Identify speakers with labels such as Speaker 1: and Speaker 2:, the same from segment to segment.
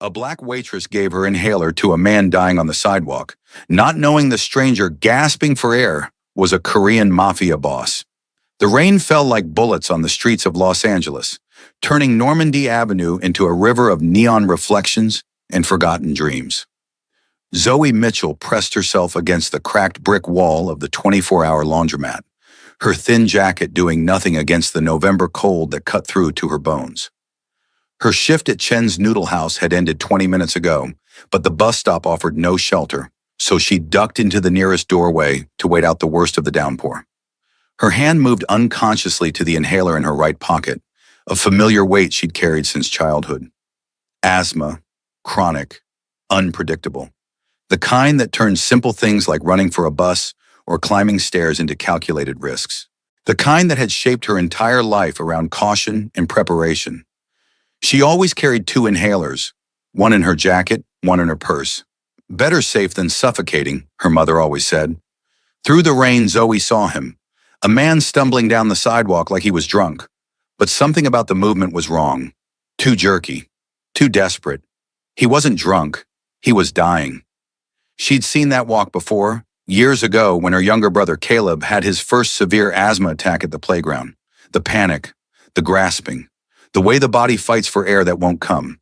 Speaker 1: A black waitress gave her inhaler to a man dying on the sidewalk, not knowing the stranger gasping for air was a Korean Mafia boss. The rain fell like bullets on the streets of Los Angeles, turning Normandy Avenue into a river of neon reflections and forgotten dreams. Zoe Mitchell pressed herself against the cracked brick wall of the 24-hour laundromat, her thin jacket doing nothing against the November cold that cut through to her bones. Her shift at Chen's Noodle House had ended 20 minutes ago, but the bus stop offered no shelter, so she ducked into the nearest doorway to wait out the worst of the downpour. Her hand moved unconsciously to the inhaler in her right pocket, a familiar weight she'd carried since childhood. Asthma, chronic, unpredictable. The kind that turns simple things like running for a bus or climbing stairs into calculated risks. The kind that had shaped her entire life around caution and preparation. She always carried two inhalers, one in her jacket, one in her purse. Better safe than suffocating, her mother always said. Through the rain, Zoe saw him, a man stumbling down the sidewalk like he was drunk. But something about the movement was wrong. Too jerky, too desperate. He wasn't drunk, he was dying. She'd seen that walk before, years ago when her younger brother Caleb had his first severe asthma attack at the playground. The panic, the grasping, the way the body fights for air that won't come.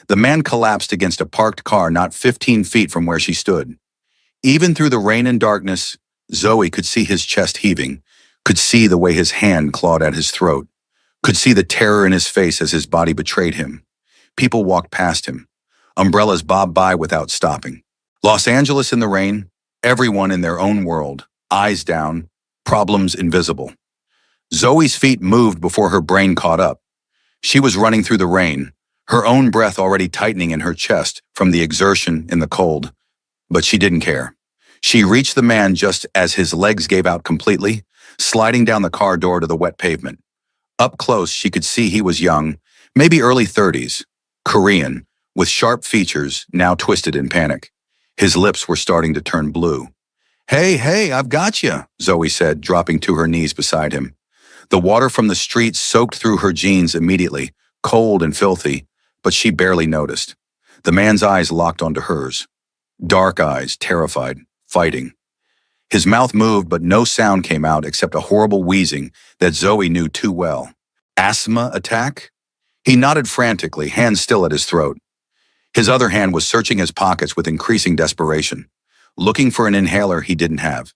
Speaker 1: The man collapsed against a parked car not 15 feet from where she stood. Even through the rain and darkness, Zoe could see his chest heaving, could see the way his hand clawed at his throat, could see the terror in his face as his body betrayed him. People walked past him. Umbrellas bobbed by without stopping. Los Angeles in the rain, everyone in their own world, eyes down, problems invisible. Zoe's feet moved before her brain caught up. She was running through the rain, her own breath already tightening in her chest from the exertion in the cold. But she didn't care. She reached the man just as his legs gave out completely, sliding down the car door to the wet pavement. Up close, she could see he was young, maybe early 30s, Korean, with sharp features now twisted in panic. His lips were starting to turn blue. Hey, I've got you, Zoe said, dropping to her knees beside him. The water from the street soaked through her jeans immediately, cold and filthy, but she barely noticed. The man's eyes locked onto hers. Dark eyes, terrified, fighting. His mouth moved, but no sound came out except a horrible wheezing that Zoe knew too well. Asthma attack? He nodded frantically, hands still at his throat. His other hand was searching his pockets with increasing desperation, looking for an inhaler he didn't have.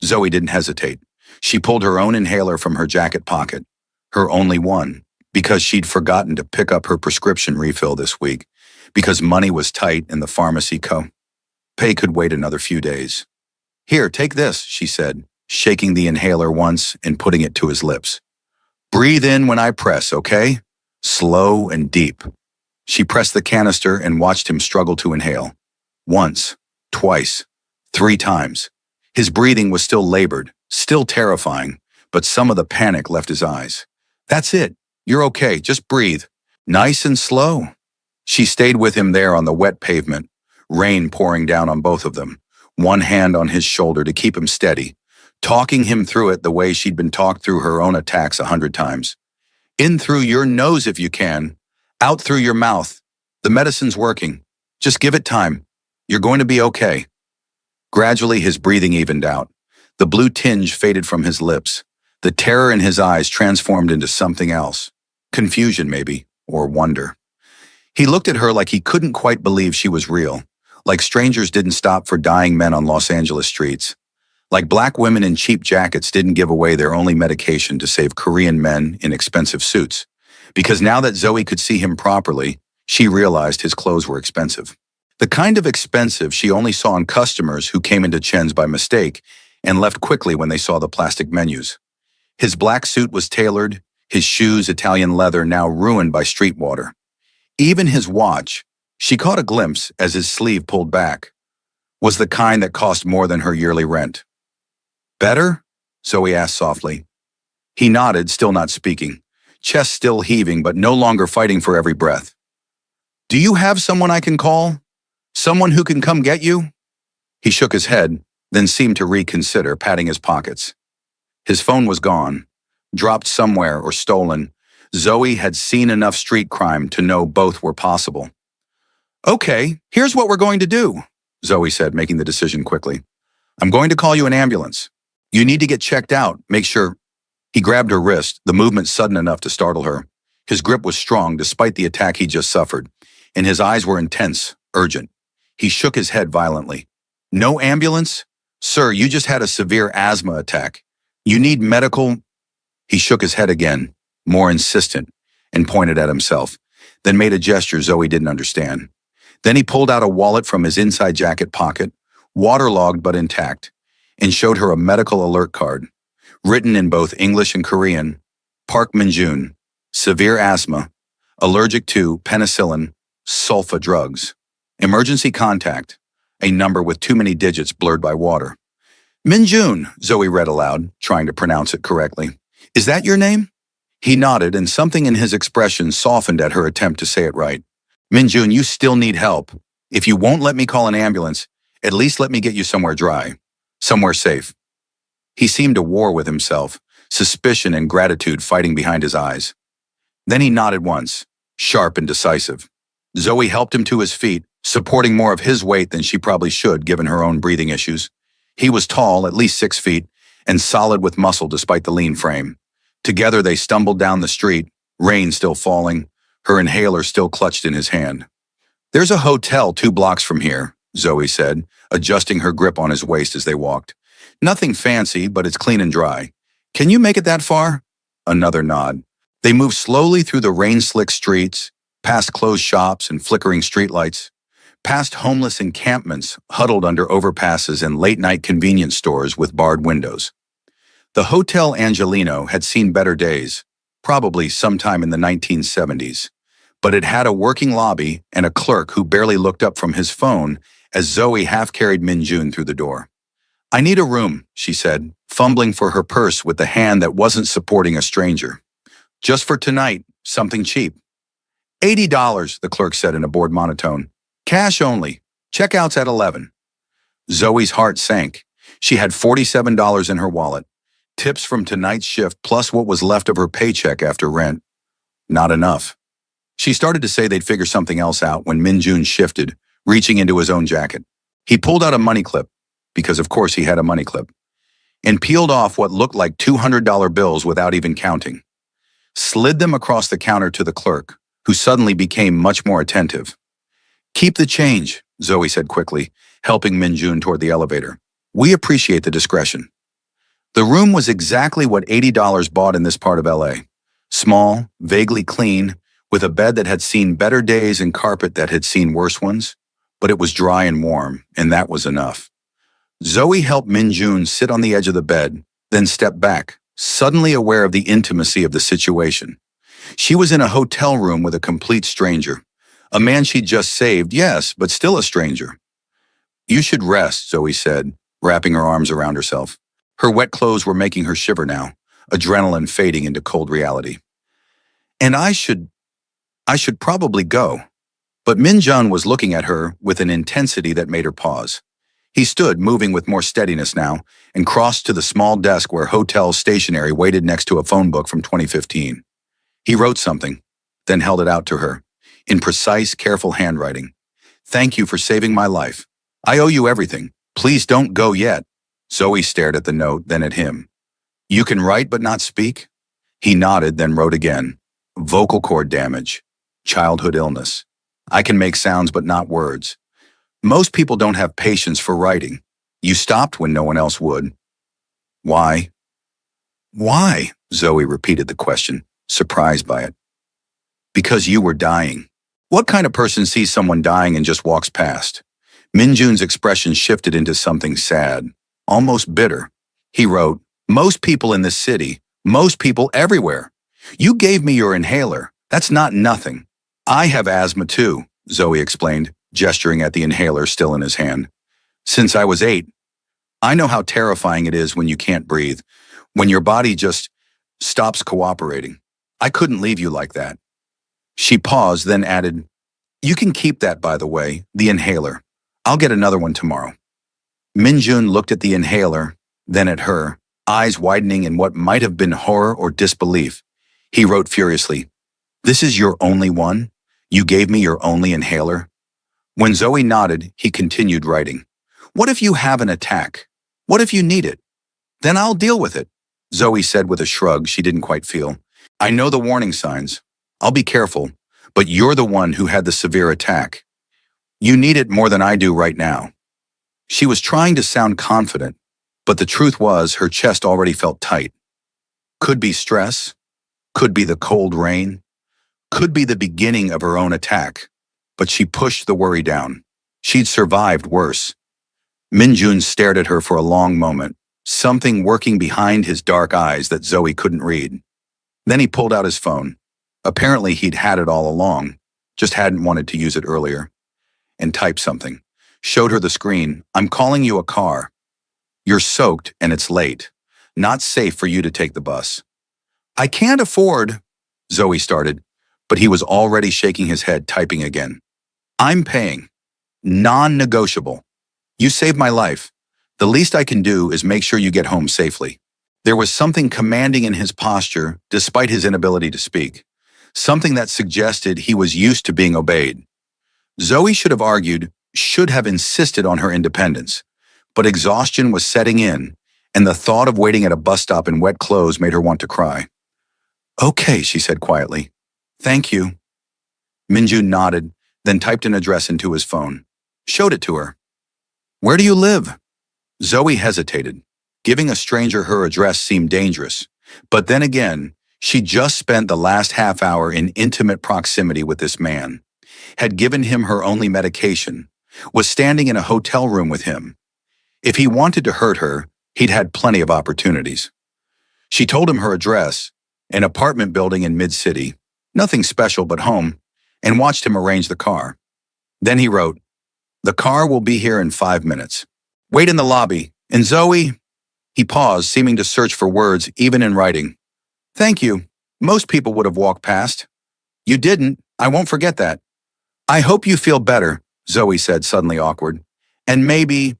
Speaker 1: Zoe didn't hesitate. She pulled her own inhaler from her jacket pocket, her only one, because she'd forgotten to pick up her prescription refill this week, because money was tight and the pharmacy pay could wait another few days. Here, take this, she said, shaking the inhaler once and putting it to his lips. Breathe in when I press, okay? Slow and deep. She pressed the canister and watched him struggle to inhale. Once, twice, 3 times. His breathing was still labored, still terrifying, but some of the panic left his eyes. That's it. You're okay. Just breathe. Nice and slow. She stayed with him there on the wet pavement, rain pouring down on both of them, one hand on his shoulder to keep him steady, talking him through it the way she'd been talked through her own attacks 100 times. In through your nose if you can, out through your mouth. The medicine's working. Just give it time. You're going to be okay. Gradually, his breathing evened out. The blue tinge faded from his lips. The terror in his eyes transformed into something else. Confusion, maybe, or wonder. He looked at her like he couldn't quite believe she was real, like strangers didn't stop for dying men on Los Angeles streets, like black women in cheap jackets didn't give away their only medication to save Korean men in expensive suits. Because now that Zoe could see him properly, she realized his clothes were expensive. The kind of expensive she only saw in customers who came into Chen's by mistake and left quickly when they saw the plastic menus. His black suit was tailored, his shoes Italian leather now ruined by street water. Even his watch, she caught a glimpse as his sleeve pulled back, was the kind that cost more than her yearly rent. Better? Zoe asked softly. He nodded, still not speaking, chest still heaving but no longer fighting for every breath. Do you have someone I can call? Someone who can come get you? He shook his head, then seemed to reconsider, patting his pockets. His phone was gone, dropped somewhere or stolen. Zoe had seen enough street crime to know both were possible. Okay, here's what we're going to do, Zoe said, making the decision quickly. I'm going to call you an ambulance. You need to get checked out, make sure. He grabbed her wrist, the movement sudden enough to startle her. His grip was strong despite the attack he just suffered, and his eyes were intense, urgent. He shook his head violently. No ambulance? Sir, you just had a severe asthma attack. You need medical. He shook his head again, more insistent, and pointed at himself, then made a gesture Zoe didn't understand. Then he pulled out a wallet from his inside jacket pocket, waterlogged but intact, and showed her a medical alert card. Written in both English and Korean, Park Min-jun, severe asthma, allergic to penicillin, sulfa drugs, emergency contact, a number with too many digits blurred by water. Min-jun, Zoe read aloud, trying to pronounce it correctly. Is that your name? He nodded, and something in his expression softened at her attempt to say it right. Min-jun, you still need help. If you won't let me call an ambulance, at least let me get you somewhere dry, somewhere safe. He seemed at war with himself, suspicion and gratitude fighting behind his eyes. Then he nodded once, sharp and decisive. Zoe helped him to his feet, supporting more of his weight than she probably should given her own breathing issues. He was tall, at least 6 feet, and solid with muscle despite the lean frame. Together they stumbled down the street, rain still falling, her inhaler still clutched in his hand. There's a hotel 2 blocks from here, Zoe said, adjusting her grip on his waist as they walked. Nothing fancy, but it's clean and dry. Can you make it that far? Another nod. They moved slowly through the rain-slicked streets, past closed shops and flickering streetlights, past homeless encampments huddled under overpasses and late-night convenience stores with barred windows. The Hotel Angelino had seen better days, probably sometime in the 1970s, but it had a working lobby and a clerk who barely looked up from his phone as Zoe half-carried Min-jun through the door. I need a room, she said, fumbling for her purse with the hand that wasn't supporting a stranger. Just for tonight, something cheap. $80, the clerk said in a bored monotone. Cash only. Checkout's at 11. Zoe's heart sank. She had $47 in her wallet. Tips from tonight's shift plus what was left of her paycheck after rent. Not enough. She started to say they'd figure something else out when Min-jun shifted, reaching into his own jacket. He pulled out a money clip, because of course he had a money clip, and peeled off what looked like $200 bills without even counting. Slid them across the counter to the clerk, who suddenly became much more attentive. Keep the change, Zoe said quickly, helping Min-jun toward the elevator. We appreciate the discretion. The room was exactly what $80 bought in this part of LA. Small, vaguely clean, with a bed that had seen better days and carpet that had seen worse ones, but it was dry and warm, and that was enough. Zoe helped Min-jun sit on the edge of the bed, then stepped back, suddenly aware of the intimacy of the situation. She was in a hotel room with a complete stranger. A man she'd just saved, yes, but still a stranger. You should rest, Zoe said, wrapping her arms around herself. Her wet clothes were making her shiver now, adrenaline fading into cold reality. And I should probably go. But Min-jun was looking at her with an intensity that made her pause. He stood, moving with more steadiness now, and crossed to the small desk where hotel stationery waited next to a phone book from 2015. He wrote something, then held it out to her, in precise, careful handwriting. Thank you for saving my life. I owe you everything. Please don't go yet. Zoe stared at the note, then at him. You can write but not speak? He nodded, then wrote again. Vocal cord damage. Childhood illness. I can make sounds but not words. Most people don't have patience for writing. You stopped when no one else would. Why? Why? Zoe repeated the question, surprised by it. Because you were dying. What kind of person sees someone dying and just walks past? Min-jun's expression shifted into something sad, almost bitter. He wrote, most people in this city, most people everywhere. You gave me your inhaler. That's not nothing. I have asthma too, Zoe explained, gesturing at the inhaler still in his hand. Since I was 8. I know how terrifying it is when you can't breathe, when your body just stops cooperating. I couldn't leave you like that. She paused, then added, you can keep that, by the way, the inhaler. I'll get another one tomorrow. Min-jun looked at the inhaler, then at her, eyes widening in what might have been horror or disbelief. He wrote furiously, this is your only one? You gave me your only inhaler? When Zoe nodded, he continued writing. What if you have an attack? What if you need it? Then I'll deal with it, Zoe said with a shrug she didn't quite feel. I know the warning signs. I'll be careful, but you're the one who had the severe attack. You need it more than I do right now. She was trying to sound confident, but the truth was her chest already felt tight. Could be stress, could be the cold rain, could be the beginning of her own attack, but she pushed the worry down. She'd survived worse. Minjun stared at her for a long moment, something working behind his dark eyes that Zoe couldn't read. Then he pulled out his phone. Apparently he'd had it all along, just hadn't wanted to use it earlier, and typed something. Showed her the screen. I'm calling you a car. You're soaked and it's late. Not safe for you to take the bus. I can't afford, Zoe started, but he was already shaking his head, typing again. I'm paying. Non-negotiable. You saved my life. The least I can do is make sure you get home safely. There was something commanding in his posture, despite his inability to speak. Something that suggested he was used to being obeyed. Zoe should have argued, should have insisted on her independence. But exhaustion was setting in, and the thought of waiting at a bus stop in wet clothes made her want to cry. Okay, she said quietly. Thank you. Minjun nodded, then typed an address into his phone. Showed it to her. Where do you live? Zoe hesitated. Giving a stranger her address seemed dangerous. But then again, she'd just spent the last half hour in intimate proximity with this man, had given him her only medication, was standing in a hotel room with him. If he wanted to hurt her, he'd had plenty of opportunities. She told him her address, an apartment building in mid-city, nothing special but home, and watched him arrange the car. Then he wrote, the car will be here in 5 minutes. Wait in the lobby. And Zoe? He paused, seeming to search for words, even in writing. Thank you. Most people would have walked past. You didn't. I won't forget that. I hope you feel better, Zoe said, suddenly awkward. And maybe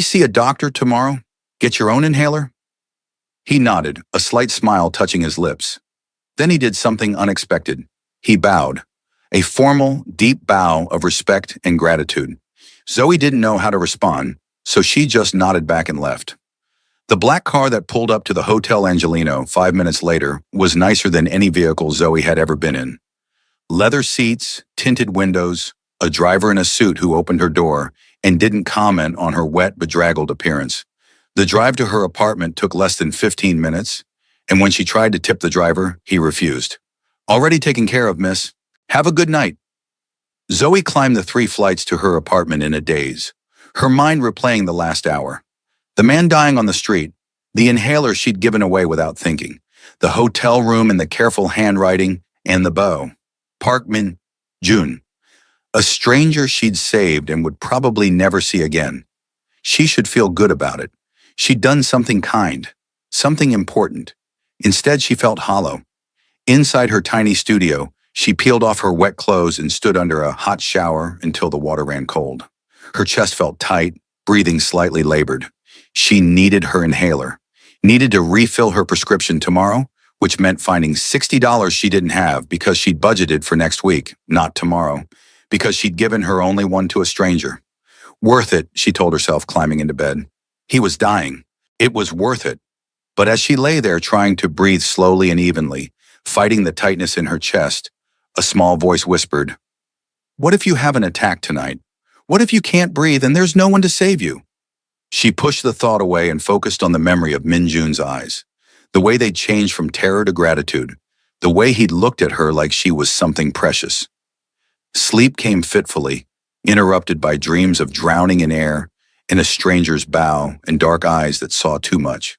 Speaker 1: see a doctor tomorrow? Get your own inhaler? He nodded, a slight smile touching his lips. Then he did something unexpected. He bowed. A formal, deep bow of respect and gratitude. Zoe didn't know how to respond, so she just nodded back and left. The black car that pulled up to the Hotel Angelino 5 minutes later was nicer than any vehicle Zoe had ever been in. Leather seats, tinted windows, a driver in a suit who opened her door and didn't comment on her wet, bedraggled appearance. The drive to her apartment took less than 15 minutes, and when she tried to tip the driver, he refused. Already taken care of, miss. Have a good night. Zoe climbed the 3 flights to her apartment in a daze, her mind replaying the last hour. The man dying on the street, the inhaler she'd given away without thinking, the hotel room and the careful handwriting, and the bow. Park Min-jun, a stranger she'd saved and would probably never see again. She should feel good about it. She'd done something kind, something important. Instead, she felt hollow. Inside her tiny studio, she peeled off her wet clothes and stood under a hot shower until the water ran cold. Her chest felt tight, breathing slightly labored. She needed her inhaler, needed to refill her prescription tomorrow, which meant finding $60 she didn't have because she'd budgeted for next week, not tomorrow, because she'd given her only one to a stranger. Worth it, she told herself, climbing into bed. He was dying. It was worth it. But as she lay there trying to breathe slowly and evenly, fighting the tightness in her chest, a small voice whispered, what if you have an attack tonight? What if you can't breathe and there's no one to save you? She pushed the thought away and focused on the memory of Minjun's eyes, the way they'd changed from terror to gratitude, the way he'd looked at her like she was something precious. Sleep came fitfully, interrupted by dreams of drowning in air, in a stranger's bow, and dark eyes that saw too much.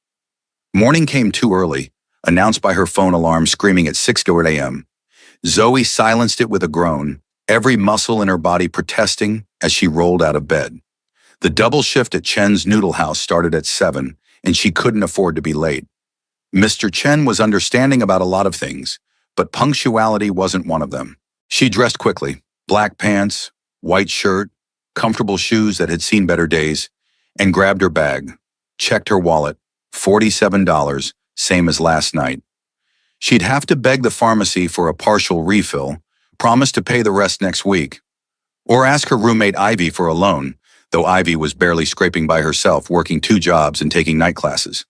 Speaker 1: Morning came too early, announced by her phone alarm screaming at 6:00 a.m. Zoe silenced it with a groan, every muscle in her body protesting as she rolled out of bed. The double shift at Chen's noodle house started at 7, and she couldn't afford to be late. Mr. Chen was understanding about a lot of things, but punctuality wasn't one of them. She dressed quickly, black pants, white shirt, comfortable shoes that had seen better days, and grabbed her bag, checked her wallet, $47, same as last night. She'd have to beg the pharmacy for a partial refill, promised to pay the rest next week. Or ask her roommate Ivy for a loan, though Ivy was barely scraping by herself, working 2 jobs and taking night classes.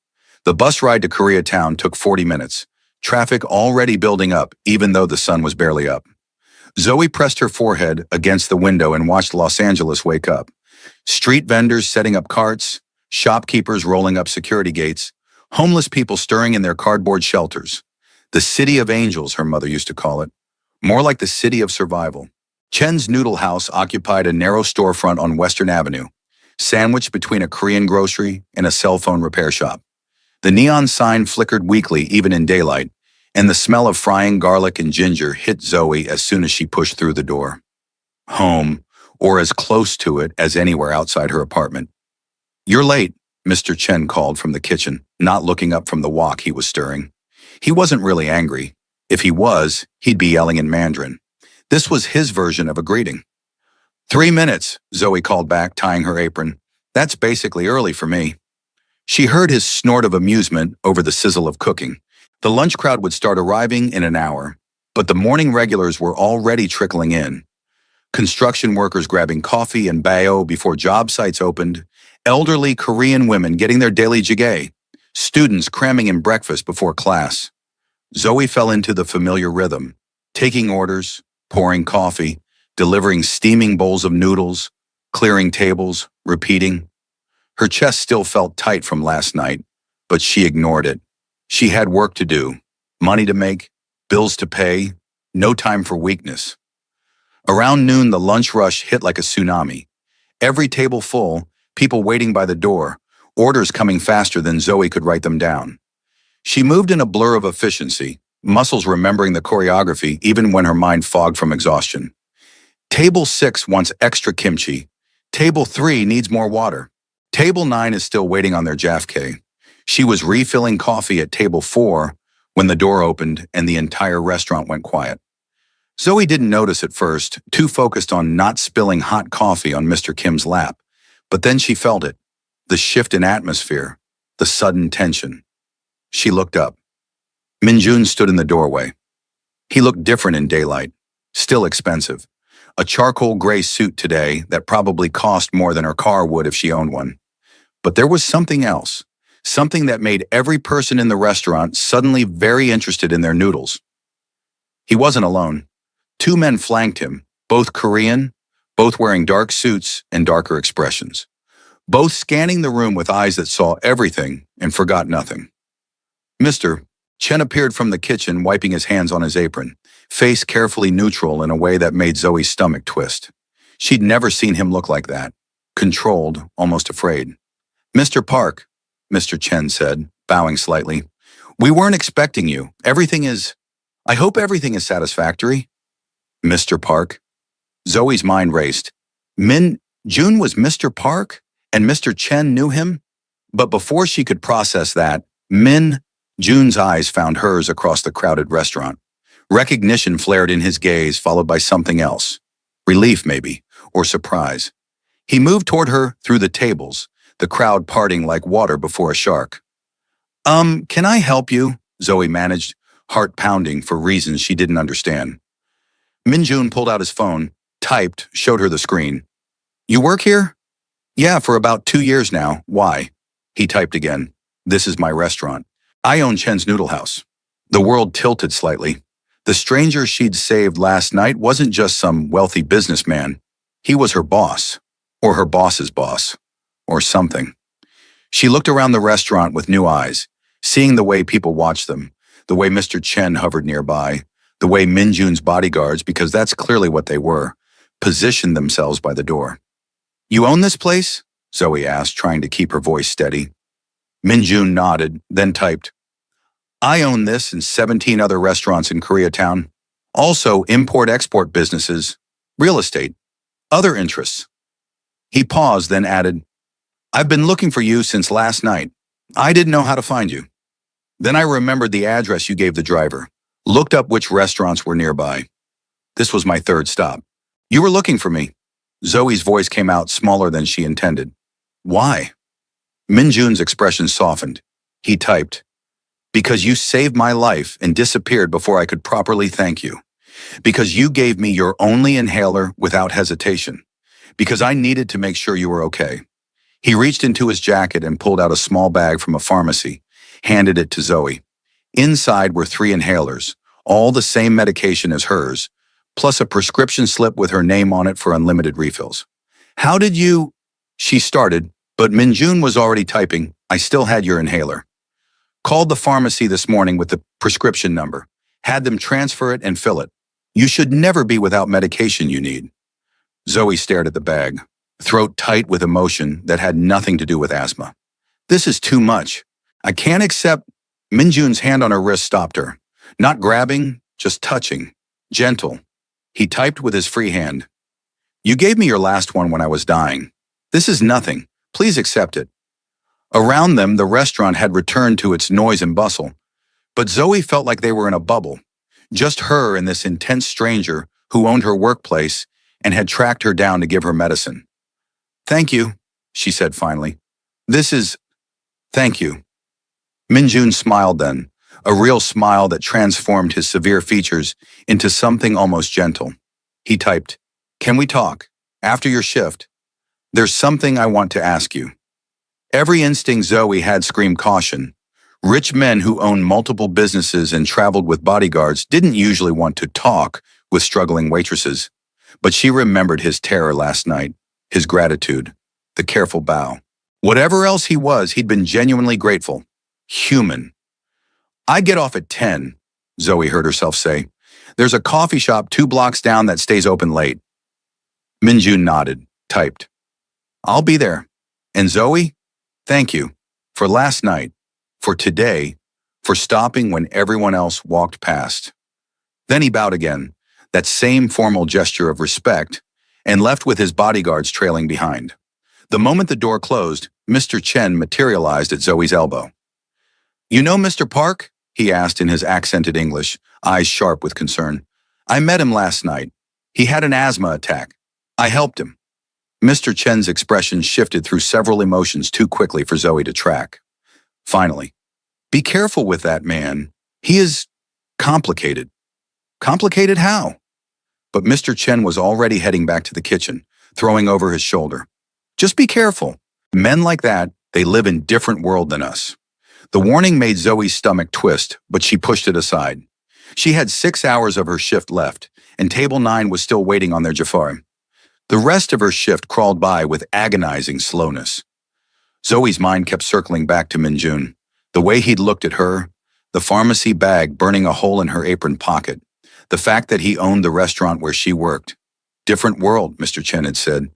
Speaker 1: The bus ride to Koreatown took 40 minutes, traffic already building up even though the sun was barely up. Zoe pressed her forehead against the window and watched Los Angeles wake up. Street vendors setting up carts, shopkeepers rolling up security gates, homeless people stirring in their cardboard shelters. The City of Angels, her mother used to call it. More like the City of Survival. Chen's Noodle House occupied a narrow storefront on Western Avenue, sandwiched between a Korean grocery and a cell phone repair shop. The neon sign flickered weakly even in daylight, and the smell of frying garlic and ginger hit Zoe as soon as she pushed through the door. Home, or as close to it as anywhere outside her apartment. "You're late," Mr. Chen called from the kitchen, not looking up from the wok he was stirring. He wasn't really angry. If he was, he'd be yelling in Mandarin. This was his version of a greeting. 3 minutes, Zoe called back, tying her apron. That's basically early for me. She heard his snort of amusement over the sizzle of cooking. The lunch crowd would start arriving in an hour, but the morning regulars were already trickling in. Construction workers grabbing coffee and bao before job sites opened, elderly Korean women getting their daily jjigae, students cramming in breakfast before class. Zoe fell into the familiar rhythm, taking orders, pouring coffee, delivering steaming bowls of noodles, clearing tables, repeating. Her chest still felt tight from last night, but she ignored it. She had work to do, money to make, bills to pay, no time for weakness. Around noon, the lunch rush hit like a tsunami. Every table full, people waiting by the door, orders coming faster than Zoe could write them down. She moved in a blur of efficiency, muscles remembering the choreography even when her mind fogged from exhaustion. Table 6 wants extra kimchi. Table 3 needs more water. Table 9 is still waiting on their jaffe. She was refilling coffee at table 4 when the door opened and the entire restaurant went quiet. Zoe didn't notice at first, too focused on not spilling hot coffee on Mr. Kim's lap. But then she felt it, the shift in atmosphere, the sudden tension. She looked up. Minjun stood in the doorway. He looked different in daylight, still expensive. A charcoal gray suit today that probably cost more than her car would if she owned one. But there was something else, something that made every person in the restaurant suddenly very interested in their noodles. He wasn't alone. 2 men flanked him, both Korean, both wearing dark suits and darker expressions, both scanning the room with eyes that saw everything and forgot nothing. Mr. Chen appeared from the kitchen, wiping his hands on his apron, face carefully neutral in a way that made Zoe's stomach twist. She'd never seen him look like that, controlled, almost afraid. "Mr. Park," Mr. Chen said, bowing slightly. "We weren't expecting you. I hope everything is satisfactory." Mr. Park? Zoe's mind raced. Jun was Mr. Park, and Mr. Chen knew him? But before she could process that, Jun's eyes found hers across the crowded restaurant. Recognition flared in his gaze, followed by something else. Relief, maybe, or surprise. He moved toward her through the tables, the crowd parting like water before a shark. Can I help you?" Zoe managed, heart pounding for reasons she didn't understand. Minjun pulled out his phone, typed, showed her the screen. "You work here?" "Yeah, for about 2 years now. Why?" He typed again. "This is my restaurant. I own Chen's Noodle House." The world tilted slightly. The stranger she'd saved last night wasn't just some wealthy businessman. He was her boss, or her boss's boss, or something. She looked around the restaurant with new eyes, seeing the way people watched them, the way Mr. Chen hovered nearby, the way Minjun's bodyguards, because that's clearly what they were, positioned themselves by the door. "You own this place?" Zoe asked, trying to keep her voice steady. Minjun nodded, then typed, "I own this and 17 other restaurants in Koreatown. Also import-export businesses, real estate, other interests." He paused, then added, "I've been looking for you since last night. I didn't know how to find you. Then I remembered the address you gave the driver, looked up which restaurants were nearby. This was my 3rd stop. You were looking for me." Zoe's voice came out smaller than she intended. "Why?" Minjun's expression softened. He typed, "Because you saved my life and disappeared before I could properly thank you. Because you gave me your only inhaler without hesitation. Because I needed to make sure you were okay. He reached into his jacket and pulled out a small bag from a pharmacy, handed it to Zoe. Inside were 3 inhalers, all the same medication as hers, plus a prescription slip with her name on it for unlimited refills. How did you... She started, but Minjun was already typing, I still had your inhaler. Called the pharmacy this morning with the prescription number. Had them transfer it and fill it. You should never be without medication you need. Zoe stared at the bag, throat tight with emotion that had nothing to do with asthma. This is too much. I can't accept... Minjun's hand on her wrist stopped her. Not grabbing, just touching. Gentle. He typed with his free hand. You gave me your last one when I was dying. This is nothing. Please accept it. Around them, the restaurant had returned to its noise and bustle. But Zoe felt like they were in a bubble. Just her and this intense stranger who owned her workplace and had tracked her down to give her medicine. Thank you, she said finally. Thank you. Minjun smiled then, a real smile that transformed his severe features into something almost gentle. He typed, Can we talk? After your shift. There's something I want to ask you. Every instinct Zoe had screamed caution. Rich men who owned multiple businesses and traveled with bodyguards didn't usually want to talk with struggling waitresses. But she remembered his terror last night, his gratitude, the careful bow. Whatever else he was, he'd been genuinely grateful. Human. I get off at 10, Zoe heard herself say. There's a coffee shop 2 blocks down that stays open late. Minjun nodded, typed. I'll be there. And Zoe, thank you. For last night. For today. For stopping when everyone else walked past. Then he bowed again, that same formal gesture of respect, and left with his bodyguards trailing behind. The moment the door closed, Mr. Chen materialized at Zoe's elbow. You know Mr. Park? He asked in his accented English, eyes sharp with concern. I met him last night. He had an asthma attack. I helped him. Mr. Chen's expression shifted through several emotions too quickly for Zoe to track. Finally, be careful with that man. He is complicated. Complicated how? But Mr. Chen was already heading back to the kitchen, throwing over his shoulder. Just be careful. Men like that, they live in a different world than us. The warning made Zoe's stomach twist, but she pushed it aside. She had 6 hours of her shift left, and Table 9 was still waiting on their Jafar. The rest of her shift crawled by with agonizing slowness. Zoe's mind kept circling back to Minjun, the way he'd looked at her, the pharmacy bag burning a hole in her apron pocket, the fact that he owned the restaurant where she worked. Different world, Mr. Chen had said.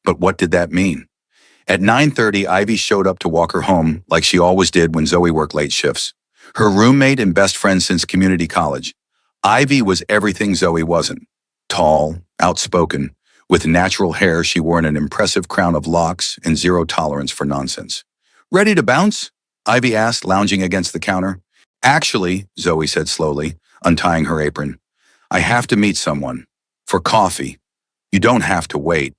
Speaker 1: But what did that mean? At 9:30, Ivy showed up to walk her home like she always did when Zoe worked late shifts. Her roommate and best friend since community college. Ivy was everything Zoe wasn't. Tall, outspoken, with natural hair she wore in an impressive crown of locks and zero tolerance for nonsense. Ready to bounce? Ivy asked, lounging against the counter. Actually, Zoe said slowly, untying her apron, I have to meet someone. For coffee. You don't have to wait.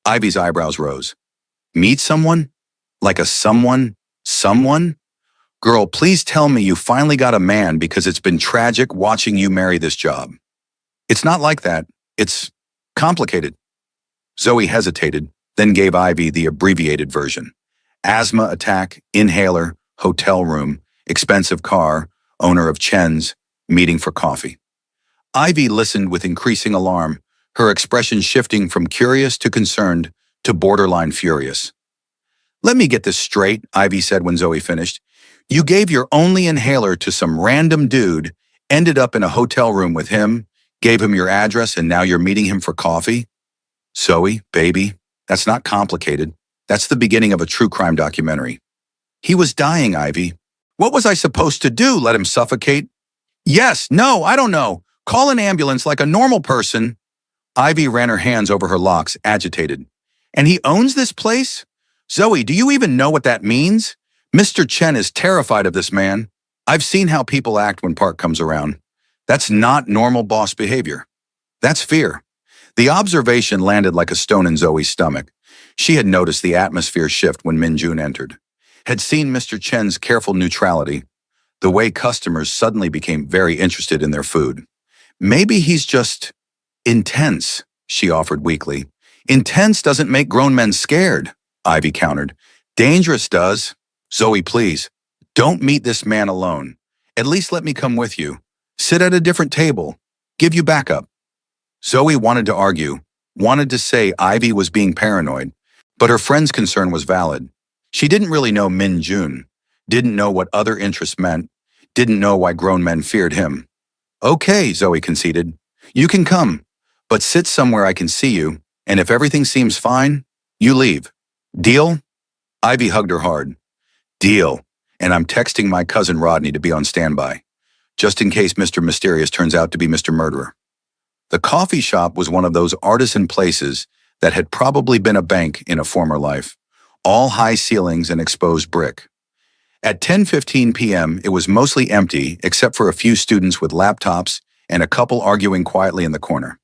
Speaker 1: Ivy's eyebrows rose. Meet someone? Like a someone? Someone? Girl, please tell me you finally got a man because it's been tragic watching you marry this job. It's not like that. It's complicated. Zoe hesitated, then gave Ivy the abbreviated version. Asthma attack, inhaler, hotel room, expensive car, owner of Chen's, meeting for coffee. Ivy listened with increasing alarm, her expression shifting from curious to concerned to borderline furious. Let me get this straight, Ivy said when Zoe finished. You gave your only inhaler to some random dude, ended up in a hotel room with him, gave him your address, and now you're meeting him for coffee? Zoe, baby, that's not complicated. That's the beginning of a true crime documentary. He was dying, Ivy. What was I supposed to do? Let him suffocate? Yes, no, I don't know. Call an ambulance like a normal person. Ivy ran her hands over her locks, agitated. And he owns this place? Zoe, do you even know what that means? Mr. Chen is terrified of this man. I've seen how people act when Park comes around. That's not normal boss behavior. That's fear. The observation landed like a stone in Zoe's stomach. She had noticed the atmosphere shift when Minjun entered, had seen Mr. Chen's careful neutrality, the way customers suddenly became very interested in their food. Maybe he's just intense, she offered weakly. Intense doesn't make grown men scared, Ivy countered. Dangerous does. Zoe, please, don't meet this man alone. At least let me come with you. Sit at a different table. Give you backup. Zoe wanted to argue, wanted to say Ivy was being paranoid, but her friend's concern was valid. She didn't really know Min Jun, didn't know what other interests meant, didn't know why grown men feared him. Okay, Zoe conceded. You can come, but sit somewhere I can see you, and if everything seems fine, you leave. Deal? Ivy hugged her hard. Deal. And I'm texting my cousin Rodney to be on standby, just in case Mr. Mysterious turns out to be Mr. Murderer. The coffee shop was one of those artisan places that had probably been a bank in a former life, all high ceilings and exposed brick. At 10:15 p.m., it was mostly empty except for a few students with laptops and a couple arguing quietly in the corner.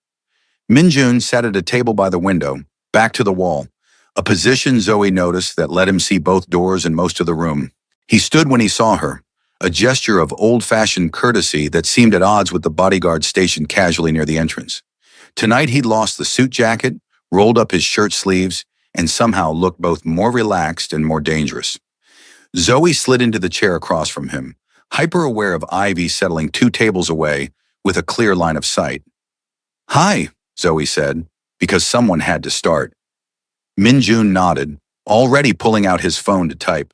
Speaker 1: Min Jun sat at a table by the window, back to the wall, a position Zoe noticed that let him see both doors and most of the room. He stood when he saw her, a gesture of old-fashioned courtesy that seemed at odds with the bodyguard stationed casually near the entrance. Tonight he'd lost the suit jacket, rolled up his shirt sleeves, and somehow looked both more relaxed and more dangerous. Zoe slid into the chair across from him, hyper-aware of Ivy settling 2 tables away with a clear line of sight. Hi, Zoe said, because someone had to start. Min Jun nodded, already pulling out his phone to type.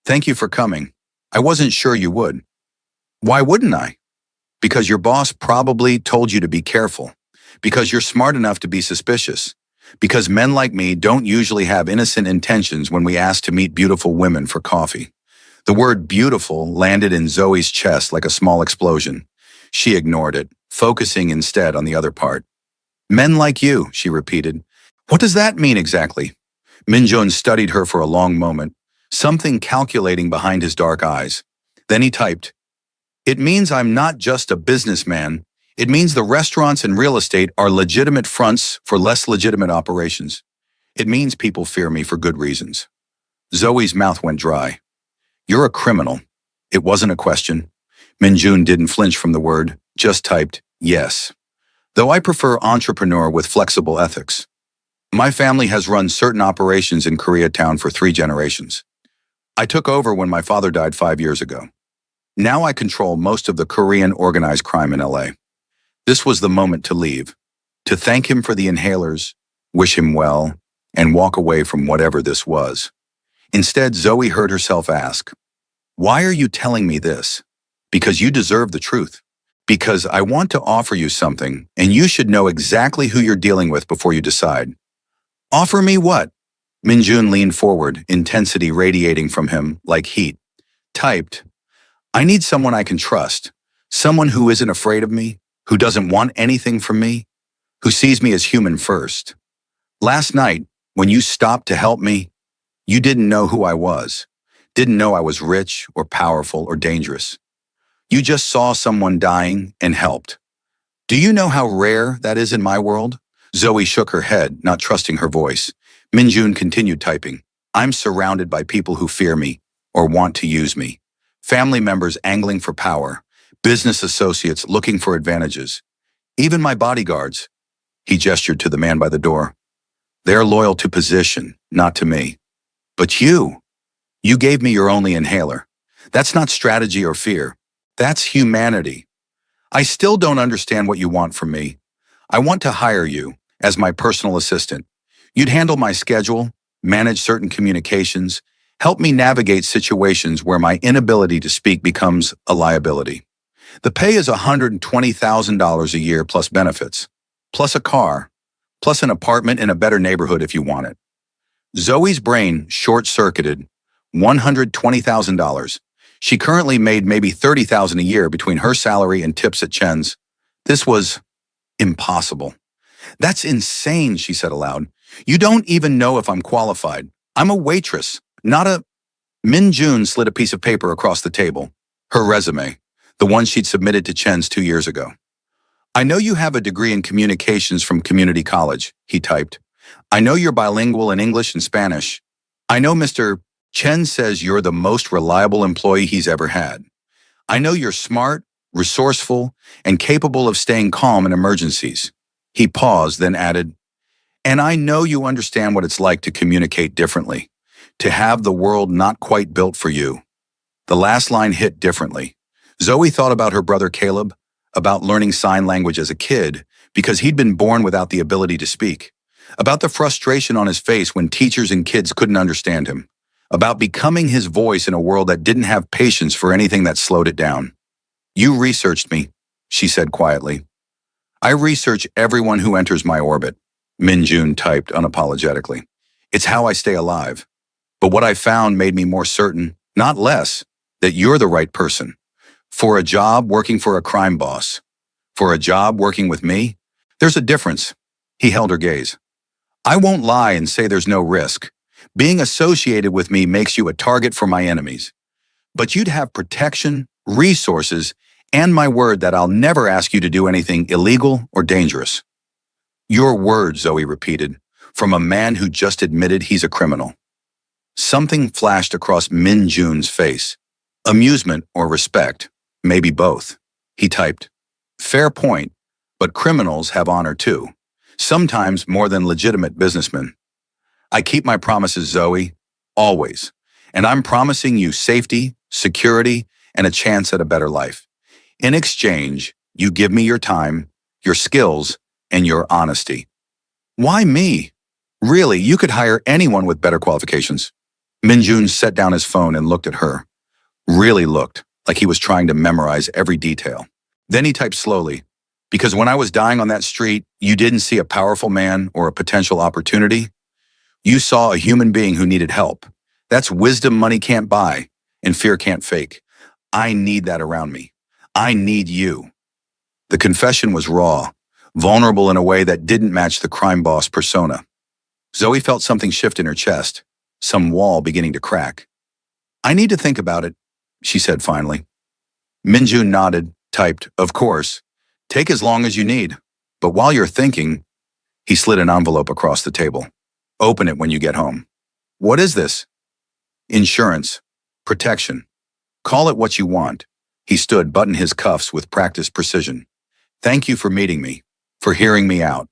Speaker 1: Thank you for coming. I wasn't sure you would. Why wouldn't I? Because your boss probably told you to be careful. Because you're smart enough to be suspicious. Because men like me don't usually have innocent intentions when we ask to meet beautiful women for coffee. The word beautiful landed in Zoe's chest like a small explosion. She ignored it, focusing instead on the other part. Men like you, she repeated. What does that mean exactly? Min Jun studied her for a long moment, something calculating behind his dark eyes. Then he typed, It means I'm not just a businessman. It means the restaurants and real estate are legitimate fronts for less legitimate operations. It means people fear me for good reasons. Zoe's mouth went dry. You're a criminal. It wasn't a question. Min Jun didn't flinch from the word, just typed, yes. Though I prefer entrepreneur with flexible ethics. My family has run certain operations in Koreatown for 3 generations. I took over when my father died 5 years ago. Now I control most of the Korean organized crime in LA. This was the moment to leave, to thank him for the inhalers, wish him well, and walk away from whatever this was. Instead, Zoe heard herself ask, Why are you telling me this? Because you deserve the truth. Because I want to offer you something, and you should know exactly who you're dealing with before you decide. Offer me what? Min Jun leaned forward, intensity radiating from him like heat. Typed, I need someone I can trust, someone who isn't afraid of me, who doesn't want anything from me, who sees me as human first. Last night, when you stopped to help me, you didn't know who I was, didn't know I was rich or powerful or dangerous. You just saw someone dying and helped. Do you know how rare that is in my world? Zoe shook her head, not trusting her voice. Min Jun continued typing. I'm surrounded by people who fear me or want to use me. Family members angling for power, business associates looking for advantages. Even my bodyguards. He gestured to the man by the door. They're loyal to position, not to me. But you gave me your only inhaler. That's not strategy or fear. That's humanity. I still don't understand what you want from me. I want to hire you as my personal assistant. You'd handle my schedule, manage certain communications, help me navigate situations where my inability to speak becomes a liability. The pay is $120,000 a year plus benefits, plus a car, plus an apartment in a better neighborhood if you want it. Zoe's brain short-circuited. $120,000. She currently made maybe $30,000 a year between her salary and tips at Chen's. This was impossible. That's insane, she said aloud. You don't even know if I'm qualified. I'm a waitress, not a... Min Jun slid a piece of paper across the table. Her resume, the one she'd submitted to Chen's 2 years ago. I know you have a degree in communications from community college, he typed. I know you're bilingual in English and Spanish. I know Mr. Chen says you're the most reliable employee he's ever had. I know you're smart, resourceful, and capable of staying calm in emergencies. He paused, then added, "And I know you understand what it's like to communicate differently, to have the world not quite built for you." The last line hit differently. Zoe thought about her brother Caleb, about learning sign language as a kid because he'd been born without the ability to speak, about the frustration on his face when teachers and kids couldn't understand him, about becoming his voice in a world that didn't have patience for anything that slowed it down. "You researched me," she said quietly. "I research everyone who enters my orbit," Min Jun typed unapologetically. "It's how I stay alive. But what I found made me more certain, not less, that you're the right person. For a job working for a crime boss. For a job working with me, there's a difference." He held her gaze. "I won't lie and say there's no risk. Being associated with me makes you a target for my enemies. But you'd have protection, resources, and my word that I'll never ask you to do anything illegal or dangerous." "Your word," Zoe repeated, from a man who just admitted he's a criminal. Something flashed across Min Jun's face. Amusement or respect, maybe both. He typed, "Fair point, but criminals have honor too. Sometimes more than legitimate businessmen. I keep my promises, Zoe, always. And I'm promising you safety, security, and a chance at a better life. In exchange, you give me your time, your skills, and your honesty." "Why me? Really, you could hire anyone with better qualifications." Min Jun set down his phone and looked at her. Really looked, like he was trying to memorize every detail. Then he typed slowly, "Because when I was dying on that street, you didn't see a powerful man or a potential opportunity. You saw a human being who needed help. That's wisdom money can't buy, and fear can't fake. I need that around me. I need you." The confession was raw, vulnerable in a way that didn't match the crime boss persona. Zoe felt something shift in her chest, some wall beginning to crack. "I need to think about it," she said finally. Min Jun nodded, typed, "Of course. Take as long as you need. But while you're thinking," he slid an envelope across the table. "Open it when you get home." "What is this?" "Insurance. Protection. Call it what you want." He stood, buttoned his cuffs with practiced precision. "Thank you for meeting me, for hearing me out.